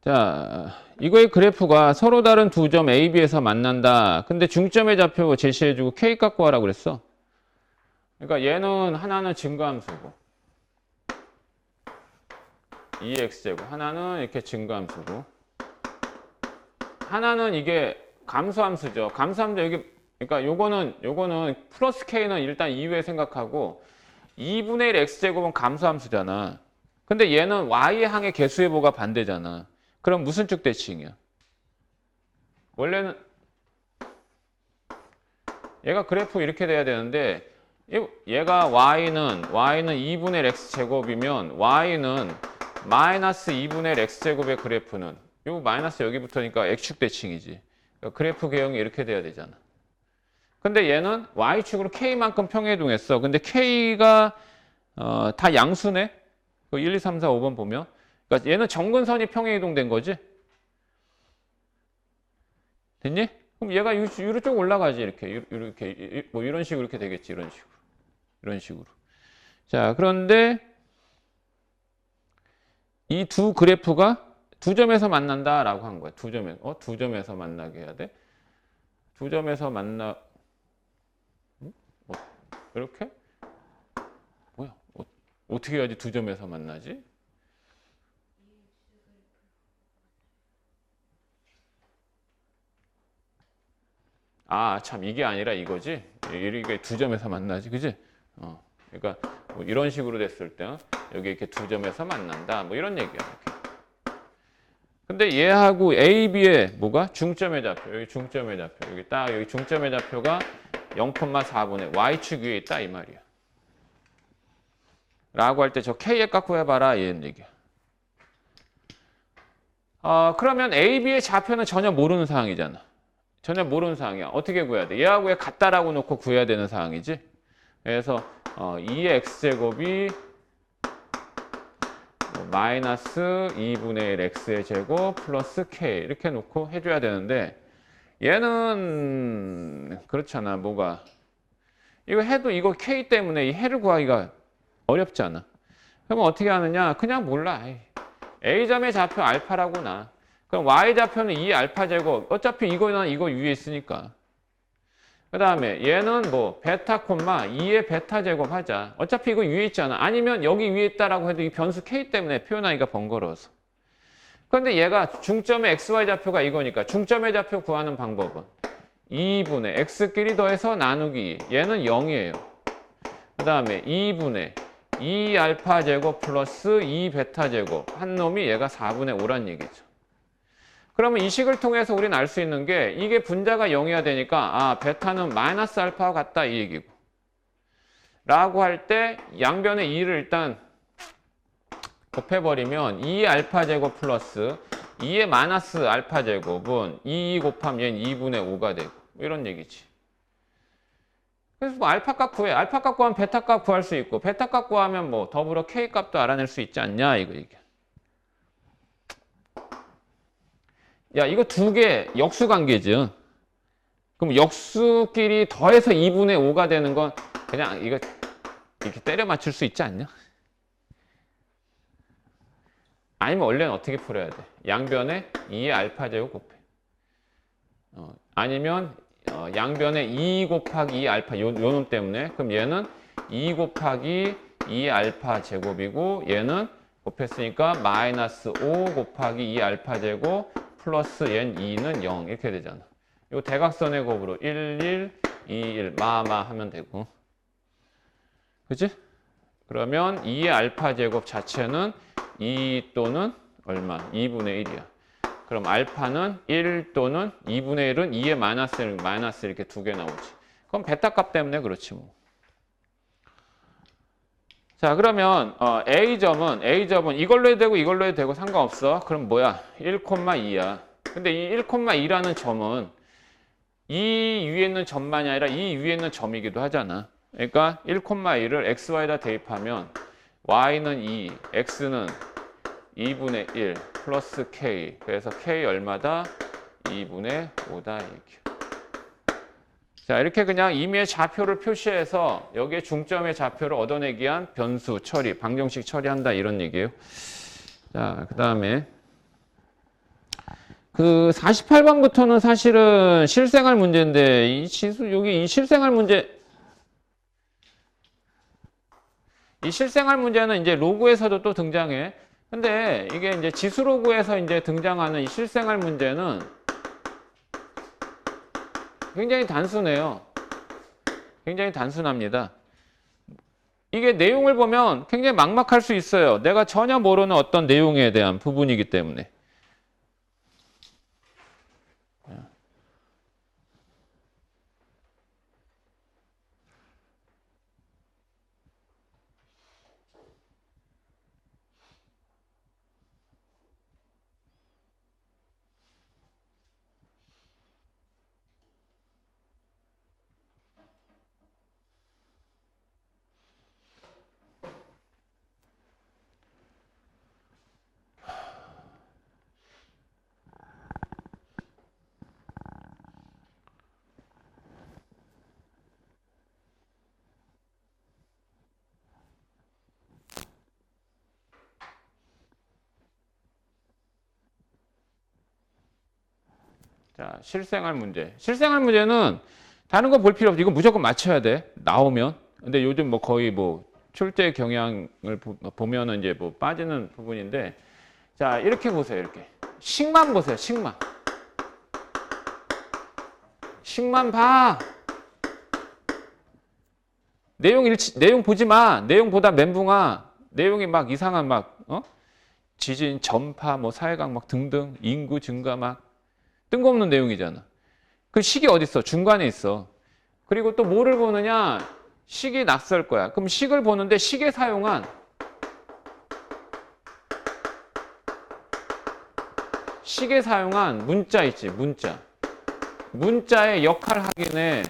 S1: 자, 이거의 그래프가 서로 다른 두 점 A, B에서 만난다. 근데 중점의 좌표 제시해주고 K 갖고 와라 그랬어. 그러니까 얘는 하나는 증가함수고 2x제곱 하나는 이렇게 증가함수고 하나는 이게 감소함수죠. 감소함수 여기 그러니까 요거는 플러스 K는 일단 이후에 생각하고 2분의 1 x제곱은 감소함수잖아. 근데 얘는 y항의 개수해보가 반대잖아. 그럼 무슨 쪽 대칭이야? 원래는 얘가 그래프 이렇게 돼야 되는데 얘가 y는 2분의 1 x제곱이면 y는 마이너스 2분의 1 x제곱의 그래프는 요 마이너스 여기 붙으니까 x축 대칭이지. 그러니까 그래프 개형이 이렇게 돼야 되잖아. 근데 얘는 y축으로 k만큼 평행이동했어. 근데 k가 다 양수네. 그 1, 2, 3, 4, 5번 보면. 그러니까 얘는 정근선이 평행이동된 거지. 됐니? 그럼 얘가 위로 쭉 올라가지. 이렇게 뭐 이런 식으로 이렇게 되겠지. 이런 식으로. 자, 그런데 이 두 그래프가 두 점에서 만난다라고 한 거야. 두 점에서 만나게 해야 돼. 두 점에서 만나 이렇게? 뭐야? 어떻게 해야지 두 점에서 만나지? 아, 참 이게 아니라 이거지. 이게 두 점에서 만나지, 그지? 그러니까 뭐 이런 식으로 됐을 때 여기 이렇게 두 점에서 만난다. 뭐 이런 얘기야. 이렇게. 근데 얘하고 A, B의 뭐가? 중점의 좌표. 여기 중점의 좌표. 여기 중점의 좌표가 0,4분의 y축 위에 있다 이 말이야. 라고 할 때 저 K의 값 구해봐라 이런 얘기야. 그러면 A, B의 좌표는 전혀 모르는 상황이잖아. 전혀 모르는 상황이야. 어떻게 구해야 돼? 얘하고 얘 같다라고 놓고 구해야 되는 상황이지. 그래서 2의 x제곱이 마이너스 2분의 1 x의 제곱 플러스 k 이렇게 놓고 해줘야 되는데 얘는 그렇잖아. 뭐가 이거 해도 이거 K 때문에 이 해를 구하기가 어렵잖아. 그러면 어떻게 하느냐? 그냥 몰라. A점의 좌표 알파라고 나. 그럼 Y좌표는 2알파 제곱. 어차피 이거나 이거 위에 있으니까. 그 다음에 얘는 뭐 베타 콤마 2의 베타 제곱 하자. 어차피 이거 위에 있잖아. 아니면 여기 위에 있다라고 해도 이 변수 K 때문에 표현하기가 번거로워서. 그런데 얘가 중점의 XY 좌표가 이거니까 중점의 좌표 구하는 방법은 2분의 X끼리 더해서 나누기. 얘는 0이에요. 그 다음에 2분의 2알파 제곱 플러스 2베타 제곱. 한 놈이 얘가 4분의 5란 얘기죠. 그러면 이 식을 통해서 우리는 알 수 있는 게 이게 분자가 0이어야 되니까 아 베타는 마이너스 알파와 같다 이 얘기고 라고 할 때 양변의 2를 일단 곱해버리면 2알파 제곱 플러스 2의 마이너스 알파 제곱은 2 곱하면 얘는 2분의 5가 되고 이런 얘기지. 그래서 뭐 알파 값 구해. 알파 값 구하면 베타 값 구할 수 있고 베타 값 구하면 뭐 더불어 K 값도 알아낼 수 있지 않냐 이거 얘기야. 야, 이거 두 개 역수 관계죠. 그럼 역수끼리 더해서 2분의 5가 되는 건 그냥 이거 이렇게 때려 맞출 수 있지 않냐? 아니면 원래는 어떻게 풀어야 돼? 양변에 2의 알파 제곱 곱해. 아니면 양변에 2 곱하기 2 알파 요 놈 때문에 그럼 얘는 2 곱하기 2 알파 제곱이고 얘는 곱했으니까 마이너스 5 곱하기 2 알파 제곱 플러스 얘는 2는 0 이렇게 되잖아. 이 대각선의 곱으로 1, 1, 2, 1 마마 하면 되고 그치? 그러면 2의 알파 제곱 자체는 2 또는 얼마? 2분의 1이야. 그럼 알파는 1 또는 2분의 1은 2의 마이너스 1, 마이너스 이렇게 두 개 나오지. 그럼 베타 값 때문에 그렇지 뭐. 자 그러면 A점은 이걸로 해도 되고 이걸로 해도 되고 상관없어. 그럼 뭐야? 1,2야. 근데 이 1,2라는 점은 이 위에 있는 점만이 아니라 이 위에 있는 점이기도 하잖아. 그러니까 1,2를 xy에다 대입하면 y는 2, x는 2분의 1 플러스 k. 그래서 k 얼마다? 2분의 5다 이렇게. 자 이렇게 그냥 임의의 좌표를 표시해서 여기에 중점의 좌표를 얻어내기 위한 변수 처리, 방정식 처리한다 이런 얘기예요. 자 그 다음에 그 48번부터는 사실은 실생활 문제인데 이 지수 여기 이 실생활 문제는 이제 로그에서도 또 등장해. 근데 이게 이제 지수 로그에서 이제 등장하는 이 실생활 문제는 굉장히 단순해요. 굉장히 단순합니다. 이게 내용을 보면 굉장히 막막할 수 있어요. 내가 전혀 모르는 어떤 내용에 대한 부분이기 때문에. 자, 실생활 문제. 실생활 문제는 다른 거 볼 필요 없지. 이거 무조건 맞춰야 돼. 나오면. 근데 요즘 뭐 거의 뭐 출제 경향을 보면은 이제 뭐 빠지는 부분인데. 자, 이렇게 보세요. 이렇게. 식만 보세요. 식만. 식만 봐. 내용 보지 마. 내용 보다 멘붕아. 내용이 막 이상한 막, 지진, 전파, 뭐 사회강 막 등등, 인구 증가 막 뜬금없는 내용이잖아. 그 식이 어디 있어? 중간에 있어. 그리고 또 뭐를 보느냐? 식이 낯설 거야. 그럼 식을 보는데 식에 사용한 문자 있지, 문자. 문자의 역할 확인에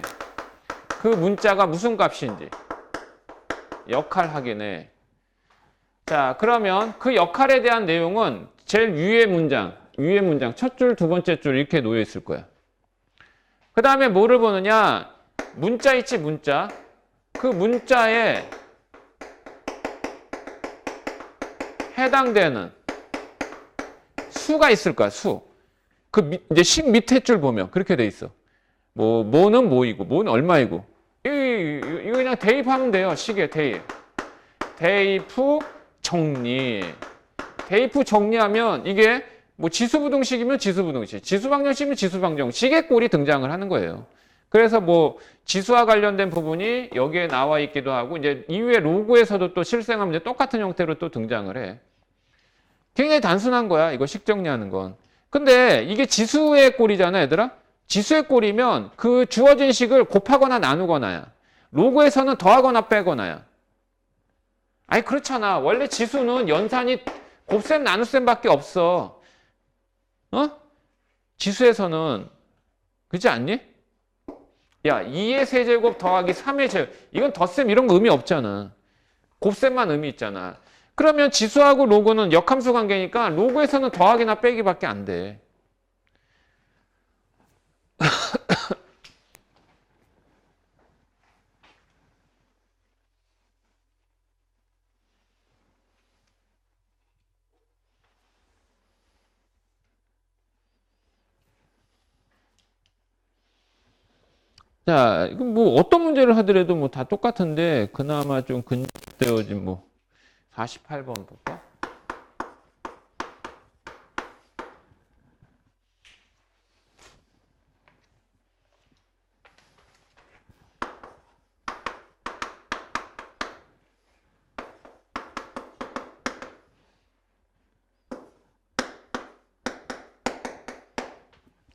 S1: 그 문자가 무슨 값인지 역할 확인해. 자, 그러면 그 역할에 대한 내용은 제일 위의 문장 첫 줄, 두 번째 줄 이렇게 놓여 있을 거야. 그 다음에 뭐를 보느냐? 문자 있지, 문자. 그 문자에 해당되는 수가 있을 거야, 수. 이제 식 밑에 줄 보면 그렇게 돼 있어. 뭐는 뭐이고, 뭐는 얼마이고. 이거 그냥 대입하면 돼요, 식에 대입. 대입 후 정리. 대입 후 정리하면 이게 뭐 지수부등식이면 지수부등식, 지수방정식이면 지수방정식의 꼴이 등장을 하는 거예요. 그래서 뭐 지수와 관련된 부분이 여기에 나와 있기도 하고 이제 이후에 로그에서도 또 실생하면 이제 똑같은 형태로 또 등장을 해. 굉장히 단순한 거야, 이거 식 정리하는 건. 근데 이게 지수의 꼴이잖아, 얘들아. 지수의 꼴이면 그 주어진 식을 곱하거나 나누거나야. 로그에서는 더하거나 빼거나야. 아니 그렇잖아. 원래 지수는 연산이 곱셈 나눗셈밖에 없어. 어? 지수에서는 그렇지 않니? 야, 2의 세제곱 더하기 3의 제곱. 이건 덧셈 이런 거 의미 없잖아. 곱셈만 의미 있잖아. 그러면 지수하고 로그는 역함수 관계니까 로그에서는 더하기나 빼기밖에 안 돼. 자, 이거 뭐 어떤 문제를 하더라도 뭐 다 똑같은데 그나마 좀 근대어진 뭐 48번 볼까?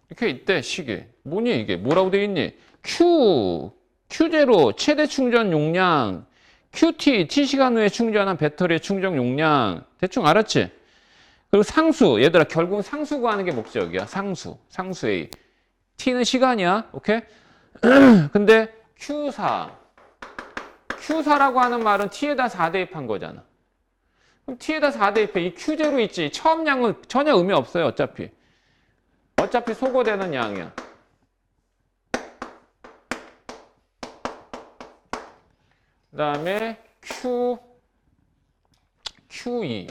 S1: 이렇게 있대, 식이. 뭐니 이게? 뭐라고 돼 있니? Q0 최대 충전 용량, QT T시간 후에 충전한 배터리의 충전 용량. 대충 알았지? 그리고 상수, 얘들아 결국은 상수 구하는 게 목적이야. 상수 A. T는 시간이야. 오케이? 근데 Q4라고 하는 말은 T에다 4 대입한 거잖아. 그럼 T에다 4 대입해. 이 Q0 있지? 처음 양은 전혀 의미 없어요. 어차피 소거되는 양이야. 그 다음에 QE.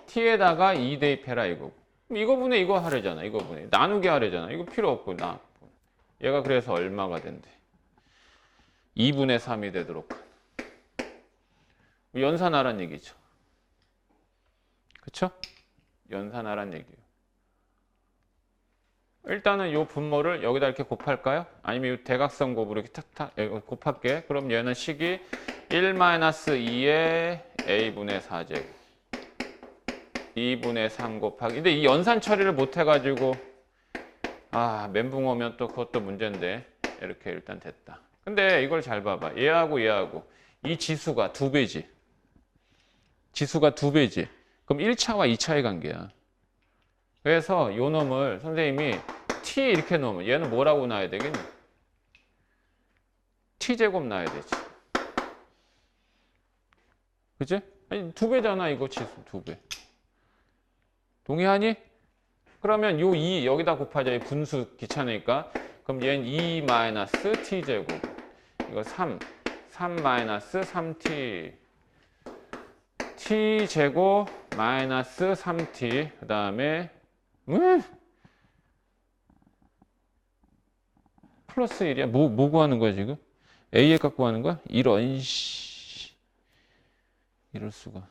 S1: T에다가 2 대입해라 이거. 이거분의 이거 하려잖아. 이거분의 나누기 하려잖아. 이거 필요 없고 얘가 그래서 얼마가 된대? 2분의 3이 되도록 연산하란 얘기죠. 그쵸? 연산하란 얘기예요. 일단은 이 분모를 여기다 이렇게 곱할까요? 아니면 이 대각선 곱으로 이렇게 탁탁 곱할게. 그럼 얘는 식이 1-2의 a분의 4제곱 2분의 3 곱하기. 근데 이 연산 처리를 못 해가지고 멘붕 오면 또 그것도 문제인데 이렇게 일단 됐다. 근데 이걸 잘 봐봐. 얘하고 이 지수가 2배지. 지수가 2배지. 그럼 1차와 2차의 관계야. 그래서 요 놈을 선생님이 T 이렇게 놓으면 얘는 뭐라고 놔야 되겠니? T제곱 놔야 되지. 그치? 아니 2배잖아 이거 지수 2배. 동의하니? 그러면 요 2 여기다 곱하자. 이 분수 귀찮으니까. 그럼 얘는 2-T제곱. 이거 3-3T. T제곱 마이너스 3T. 그 다음에 플러스 1이야. 뭐 구하는 거야 지금? A에 갖고 하는 거야? 이럴 수가.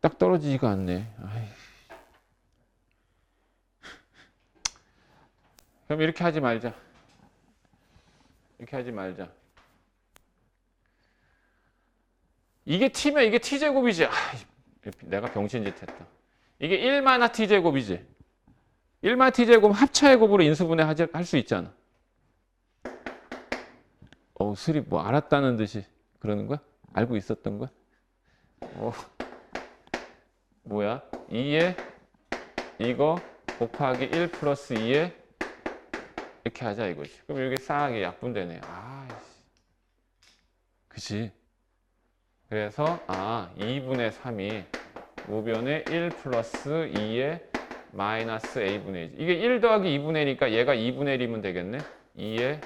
S1: 딱 떨어지지가 않네. 그럼 이렇게 하지 말자. 이게 T면 이게 T제곱이지. 내가 병신짓 했다. 이게 1-T제곱이지. 1-T제곱 합차의 곱으로 인수분해 할 수 있잖아. 수립 뭐 알았다는 듯이 그러는 거야? 알고 있었던 거야? 뭐야? 2에 이거 곱하기 1 플러스 2에 이렇게 하자 이거지. 그럼 여기 싹 약분되네. 그치? 그래서 2분의 3이 우변의 1 플러스 2의 마이너스 a분의 1. 이게 1 더하기 2분의 1이니까 얘가 2분의 1이면 되겠네. 2의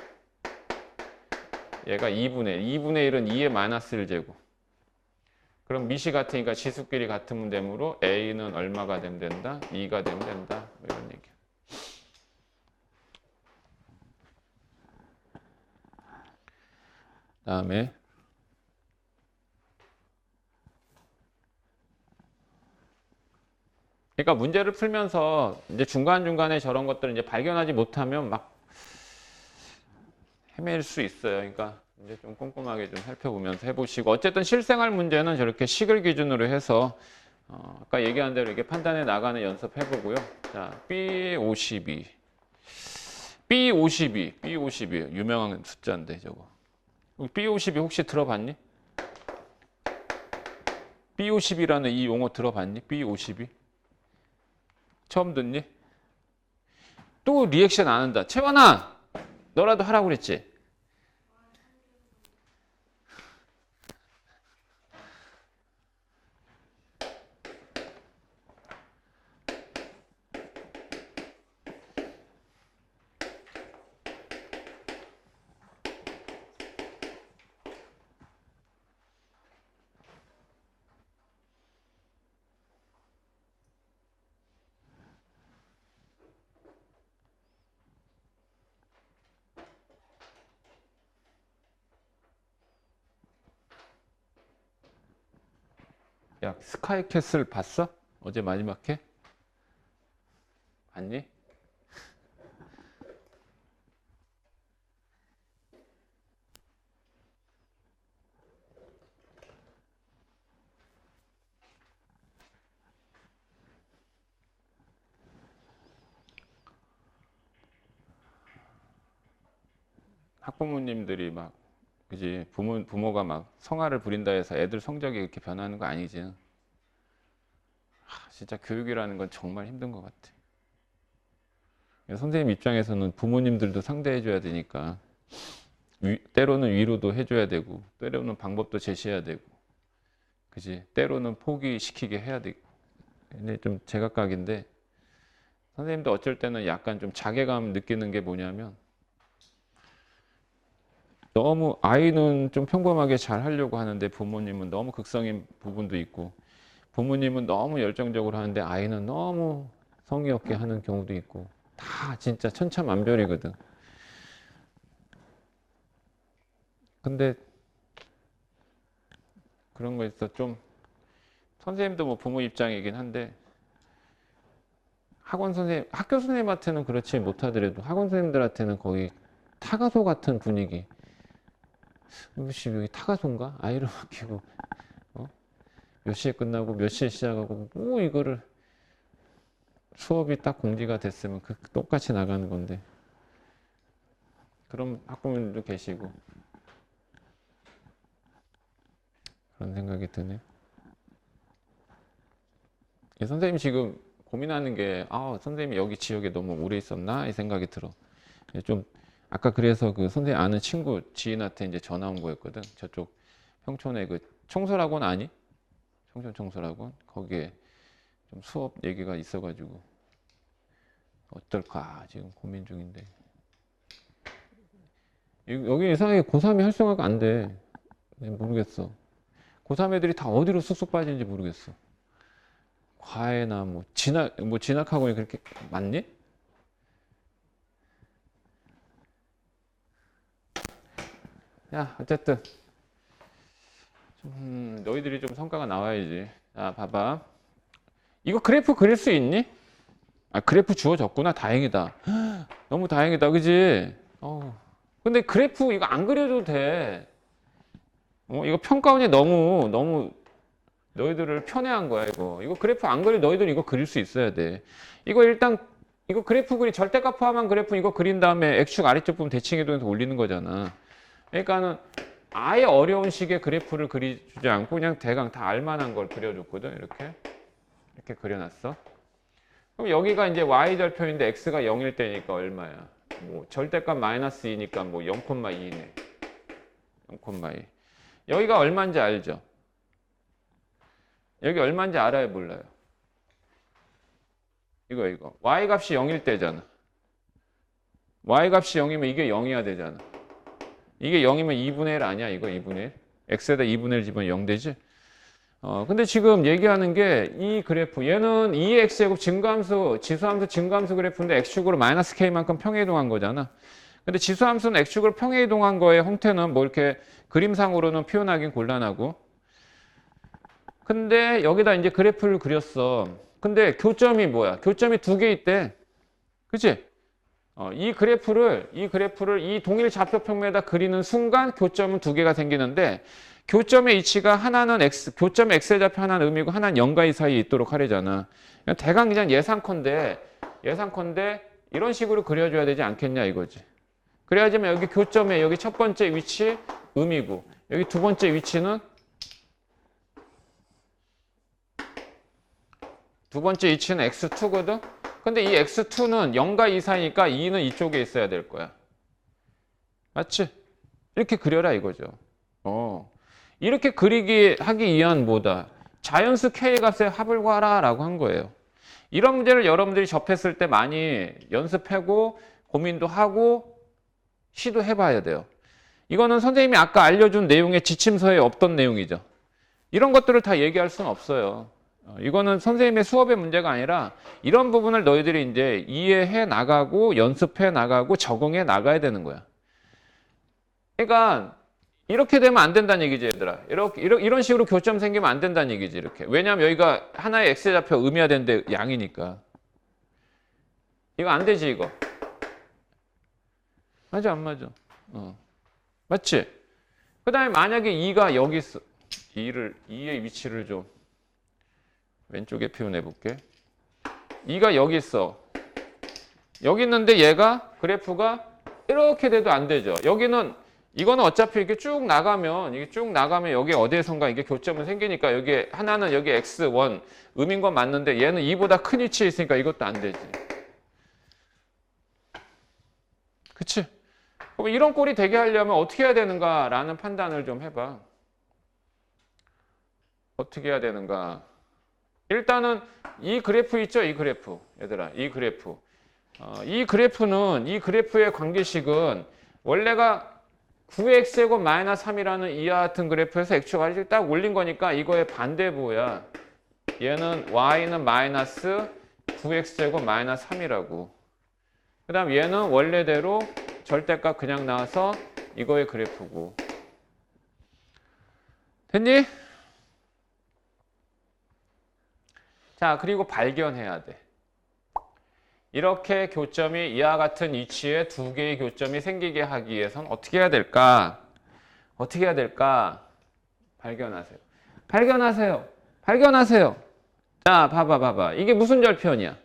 S1: 얘가 2분의 1. 2분의 1은 2의 마이너스 1제곱. 그럼 밑이 같으니까 지수끼리 같으면 되므로 a는 얼마가 되면 된다? 2가 되면 된다. 뭐 이런 얘기. 다음에 그러니까 문제를 풀면서 이제 중간중간에 저런 것들을 이제 발견하지 못하면 막 헤맬 수 있어요. 그러니까 이제 좀 꼼꼼하게 좀 살펴보면서 해보시고, 어쨌든 실생활 문제는 저렇게 식을 기준으로 해서 아까 얘기한 대로 이렇게 판단해 나가는 연습해보고요. 자, B52 유명한 숫자인데 저거. B52 혹시 들어봤니? B52라는 이 용어 들어봤니? B52 처음 듣니? 또 리액션 안 한다. 채원아, 너라도 하라고 그랬지? 야, 스카이캐슬 봤어? 어제 마지막 회? 봤니? 학부모님들이 막, 그지? 부모가 막 성화를 부린다 해서 애들 성적이 이렇게 변하는 거 아니지? 진짜 교육이라는 건 정말 힘든 것 같아. 선생님 입장에서는 부모님들도 상대해줘야 되니까, 때로는 위로도 해줘야 되고, 때로는 방법도 제시해야 되고, 그지? 때로는 포기시키게 해야 되고. 근데 좀 제각각인데, 선생님도 어쩔 때는 약간 좀 자괴감 느끼는 게 뭐냐면, 너무 아이는 좀 평범하게 잘 하려고 하는데 부모님은 너무 극성인 부분도 있고, 부모님은 너무 열정적으로 하는데 아이는 너무 성의 없게 하는 경우도 있고, 다 진짜 천차만별이거든. 근데 그런 거에서 좀, 선생님도 뭐 부모 입장이긴 한데, 학원 선생님, 학교 선생님한테는 그렇지 못하더라도 학원 선생님들한테는 거의 타가소 같은 분위기. 혹시 여기 타가소인가? 아이를 맡기고 몇 시에 끝나고 몇 시에 시작하고 뭐 이거를 수업이 딱 공지가 됐으면 똑같이 나가는 건데, 그런 학부모님도 계시고 그런 생각이 드네. 선생님 지금 고민하는 게 선생님이 여기 지역에 너무 오래 있었나 이 생각이 들어. 좀 아까 그래서 그 선생님 아는 친구 지인한테 이제 전화 온 거였거든. 저쪽 평촌에 그 청소학원 아니? 청촌 청소학원 거기에 좀 수업 얘기가 있어가지고 어떨까 지금 고민 중인데, 여기 이상하게 고3이 활성화가 안 돼. 모르겠어. 고3 애들이 다 어디로 쑥쑥 빠지는지 모르겠어. 과외나 뭐 진학학원이 그렇게 많니? 야, 어쨌든 너희들이 좀 성과가 나와야지. 자, 봐봐. 이거 그래프 그릴 수 있니? 그래프 주어졌구나. 다행이다. 너무 다행이다. 그지? 근데 그래프 이거 안 그려도 돼. 이거 평가원이 너무 너희들을 편애한 거야, 이거. 이거 그래프 안 그려 너희들 이거 그릴 수 있어야 돼. 이거 일단 이거 그래프 절대값 포함한 그래프 이거 그린 다음에 X축 아래쪽 부분 대칭해동해서 올리는 거잖아. 그러니까는 아예 어려운 식의 그래프를 그리지 않고 그냥 대강 다 알만한 걸 그려줬거든. 이렇게 그려놨어. 그럼 여기가 이제 y절표인데 x가 0일 때니까 얼마야? 뭐 절대값 마이너스 2니까 뭐 0,2네. 0,2. 여기가 얼마인지 알죠? 여기 얼마인지 알아요, 몰라요? 이거. y값이 0일 때잖아. y값이 0이면 이게 0이어야 되잖아. 이게 0이면 2분의 1 아니야, 이거 2분의 1. x에다 2분의 1 집으면 0 되지? 근데 지금 얘기하는 게 이 그래프, 얘는 2의 x제곱 증가함수, 지수함수 증가함수 그래프인데 x축으로 마이너스 k만큼 평행이동한 거잖아. 근데 지수함수는 x축으로 평행이동한 거의 형태는 뭐 이렇게 그림상으로는 표현하긴 곤란하고. 근데 여기다 이제 그래프를 그렸어. 근데 교점이 뭐야? 교점이 두 개 있대. 그치? 이 그래프를 이 동일 좌표평면에다 그리는 순간 교점은 두 개가 생기는데 교점의 위치가 하나는 x, 교점의 x의 좌표 하나는 음이고 하나는 0과 2 사이에 있도록 하려잖아. 대강 그냥 예상컨대 이런 식으로 그려줘야 되지 않겠냐 이거지. 그래야지만 여기 교점에 여기 첫 번째 위치 음이고 여기 두 번째 위치는 x2거든. 근데 이 x2는 0과 2 사이니까 2는 이쪽에 있어야 될 거야. 맞지? 이렇게 그려라 이거죠. 이렇게 하기 위한 뭐다? 자연수 k 값의 합을 구하라라고 한 거예요. 이런 문제를 여러분들이 접했을 때 많이 연습하고 고민도 하고 시도해봐야 돼요. 이거는 선생님이 아까 알려준 내용의 지침서에 없던 내용이죠. 이런 것들을 다 얘기할 수는 없어요. 이거는 선생님의 수업의 문제가 아니라 이런 부분을 너희들이 이제 이해해 나가고 연습해 나가고 적응해 나가야 되는 거야. 그러니까 이렇게 되면 안 된다는 얘기지, 얘들아. 이런 식으로 교점 생기면 안 된다는 얘기지, 이렇게. 왜냐하면 여기가 하나의 x의 좌표 음이야 되는데 양이니까. 이거 안 되지, 이거. 맞아, 안 맞아? 맞지? 그 다음에 만약에 2가 여기 있어. 2의 위치를 좀 왼쪽에 표현해 볼게. 2가 여기 있어. 여기 있는데 얘가 그래프가 이렇게 돼도 안 되죠. 이거는 어차피 이렇게 쭉 나가면 여기 어디에선가 이게 교점은 생기니까 여기 하나는 여기 x1 음인 건 맞는데 얘는 2보다 큰 위치에 있으니까 이것도 안 되지. 그치? 그럼 이런 꼴이 되게 하려면 어떻게 해야 되는가라는 판단을 좀 해봐. 어떻게 해야 되는가? 일단은 이 그래프 있죠? 이 그래프. 얘들아, 이 그래프. 이 그래프의 관계식은 원래가 9x제곱 마이너스 3이라는 이와 같은 그래프에서 x축을 딱 올린 거니까 이거의 반대부호야. 얘는 y는 마이너스 9x제곱 마이너스 3이라고. 그 다음 얘는 원래대로 절대값 그냥 나와서 이거의 그래프고. 됐니? 자, 그리고 발견해야 돼. 이렇게 교점이 이와 같은 위치에 두 개의 교점이 생기게 하기 위해선 어떻게 해야 될까? 어떻게 해야 될까? 발견하세요. 자, 봐봐. 이게 무슨 절편이야?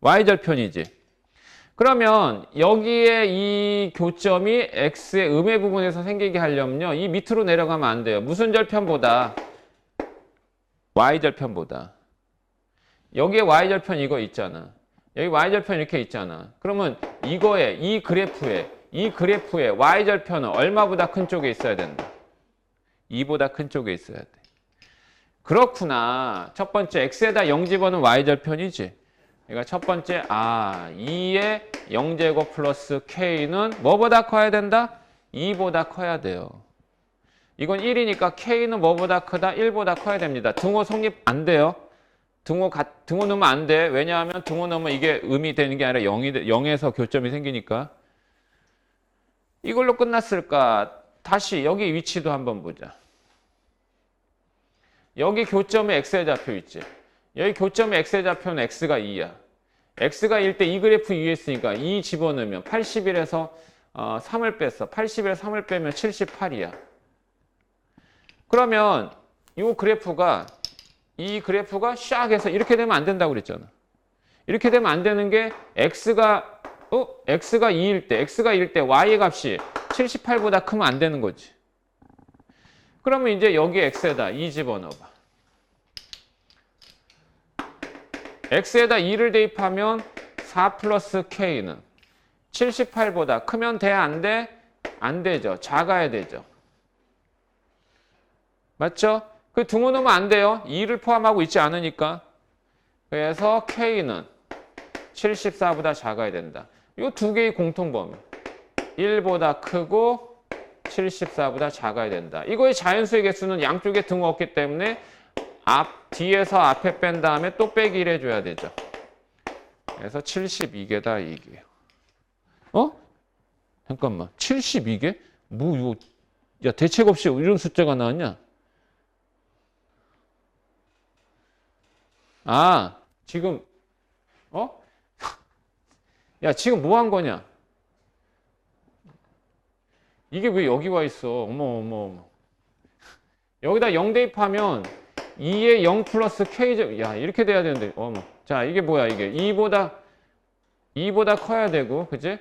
S1: y절편이지. 그러면 여기에 이 교점이 x의 음의 부분에서 생기게 하려면요. 이 밑으로 내려가면 안 돼요. 무슨 절편보다? y절편보다. 여기에 y절편 이거 있잖아. 여기 y절편 이렇게 있잖아. 그러면 이 그래프의 y절편은 얼마보다 큰 쪽에 있어야 된다? 2보다 큰 쪽에 있어야 돼. 그렇구나. 첫 번째 x에다 0 집어넣은 y절편이지. 그러니까 첫 번째 2의 0제곱 플러스 k는 뭐보다 커야 된다? 2보다 커야 돼요. 이건 1이니까 k는 뭐보다 크다? 1보다 커야 됩니다. 등호 성립 안 돼요. 등호 넣으면 안 돼. 왜냐하면 등호 넣으면 이게 음이 되는 게 아니라 0에서 교점이 생기니까. 이걸로 끝났을까? 다시 여기 위치도 한번 보자. 여기 교점에 x의 좌표 있지. 여기 교점에 x의 좌표는 x가 2야. x가 1 때 이 그래프 위에 있으니까 2 집어넣으면 81에서 3을 뺐어. 81에서 3을 빼면 78이야. 그러면 이 그래프가 샥 해서 이렇게 되면 안 된다고 그랬잖아. 이렇게 되면 안 되는 게 x가 2일 때 y의 값이 78보다 크면 안 되는 거지. 그러면 이제 여기 x에다 2 집어넣어봐. x에다 2를 대입하면 4 플러스 k는 78보다 크면 돼? 안 돼? 안 되죠. 작아야 되죠. 맞죠? 그 등호 넣으면 안 돼요. 2를 포함하고 있지 않으니까. 그래서 K는 74보다 작아야 된다. 이 두 개의 공통범위. 1보다 크고 74보다 작아야 된다. 이거의 자연수의 개수는 양쪽에 등호 없기 때문에 뒤에서 앞에 뺀 다음에 또 빼기 1 해줘야 되죠. 그래서 72개다 이게요. 잠깐만. 72개? 뭐 이거 야 대책 없이 이런 숫자가 나왔냐? 지금 야 지금 뭐 한 거냐? 이게 왜 여기 와 있어? 어머. 여기다 0 대입하면 2에 0 플러스 K 야 이렇게 돼야 되는데 자 이게 뭐야 이게 2보다 커야 되고 그지?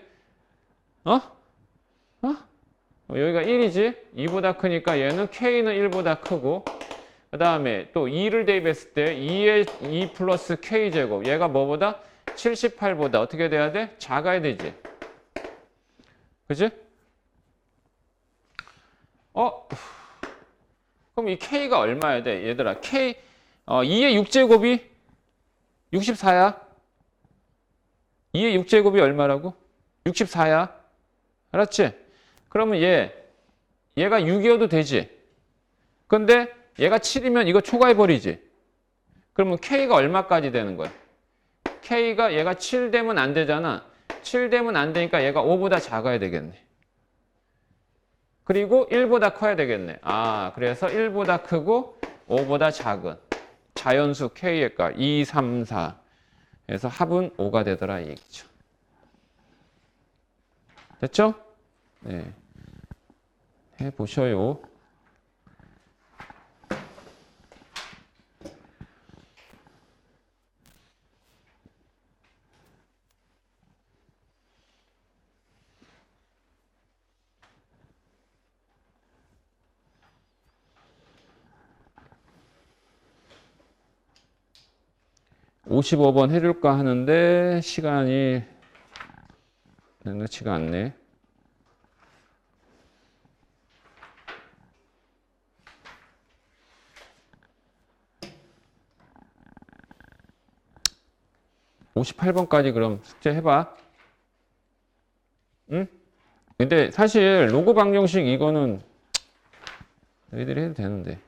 S1: 여기가 1이지? 2보다 크니까 얘는 K는 1보다 크고 그 다음에 또 2를 대입했을 때 2에 2 플러스 K제곱 얘가 뭐보다? 78보다 어떻게 돼야 돼? 작아야 되지 그지? 그럼 이 K가 얼마야 돼? 얘들아 K 2의 6제곱이 64야 2의 6제곱이 얼마라고? 64야 알았지? 그러면 얘가 6이어도 되지 근데 얘가 7이면 이거 초과해버리지 그러면 K가 얼마까지 되는 거야? K가 얘가 7 되면 안 되잖아 7 되면 안 되니까 얘가 5보다 작아야 되겠네 그리고 1보다 커야 되겠네 그래서 1보다 크고 5보다 작은 자연수 K의 값 2, 3, 4 그래서 합은 5가 되더라 이 얘기죠 됐죠? 네. 해보셔요. (55번) 해줄까 하는데 시간이 능치가 않네. (58번까지) 그럼 숙제 해봐. 응? 근데 사실 로그 방정식 이거는 너희들이 해도 되는데.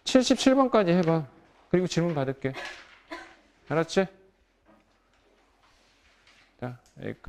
S1: (77번까지) 해봐. 그리고 질문 받을게. 알았지? 자, 여기까지.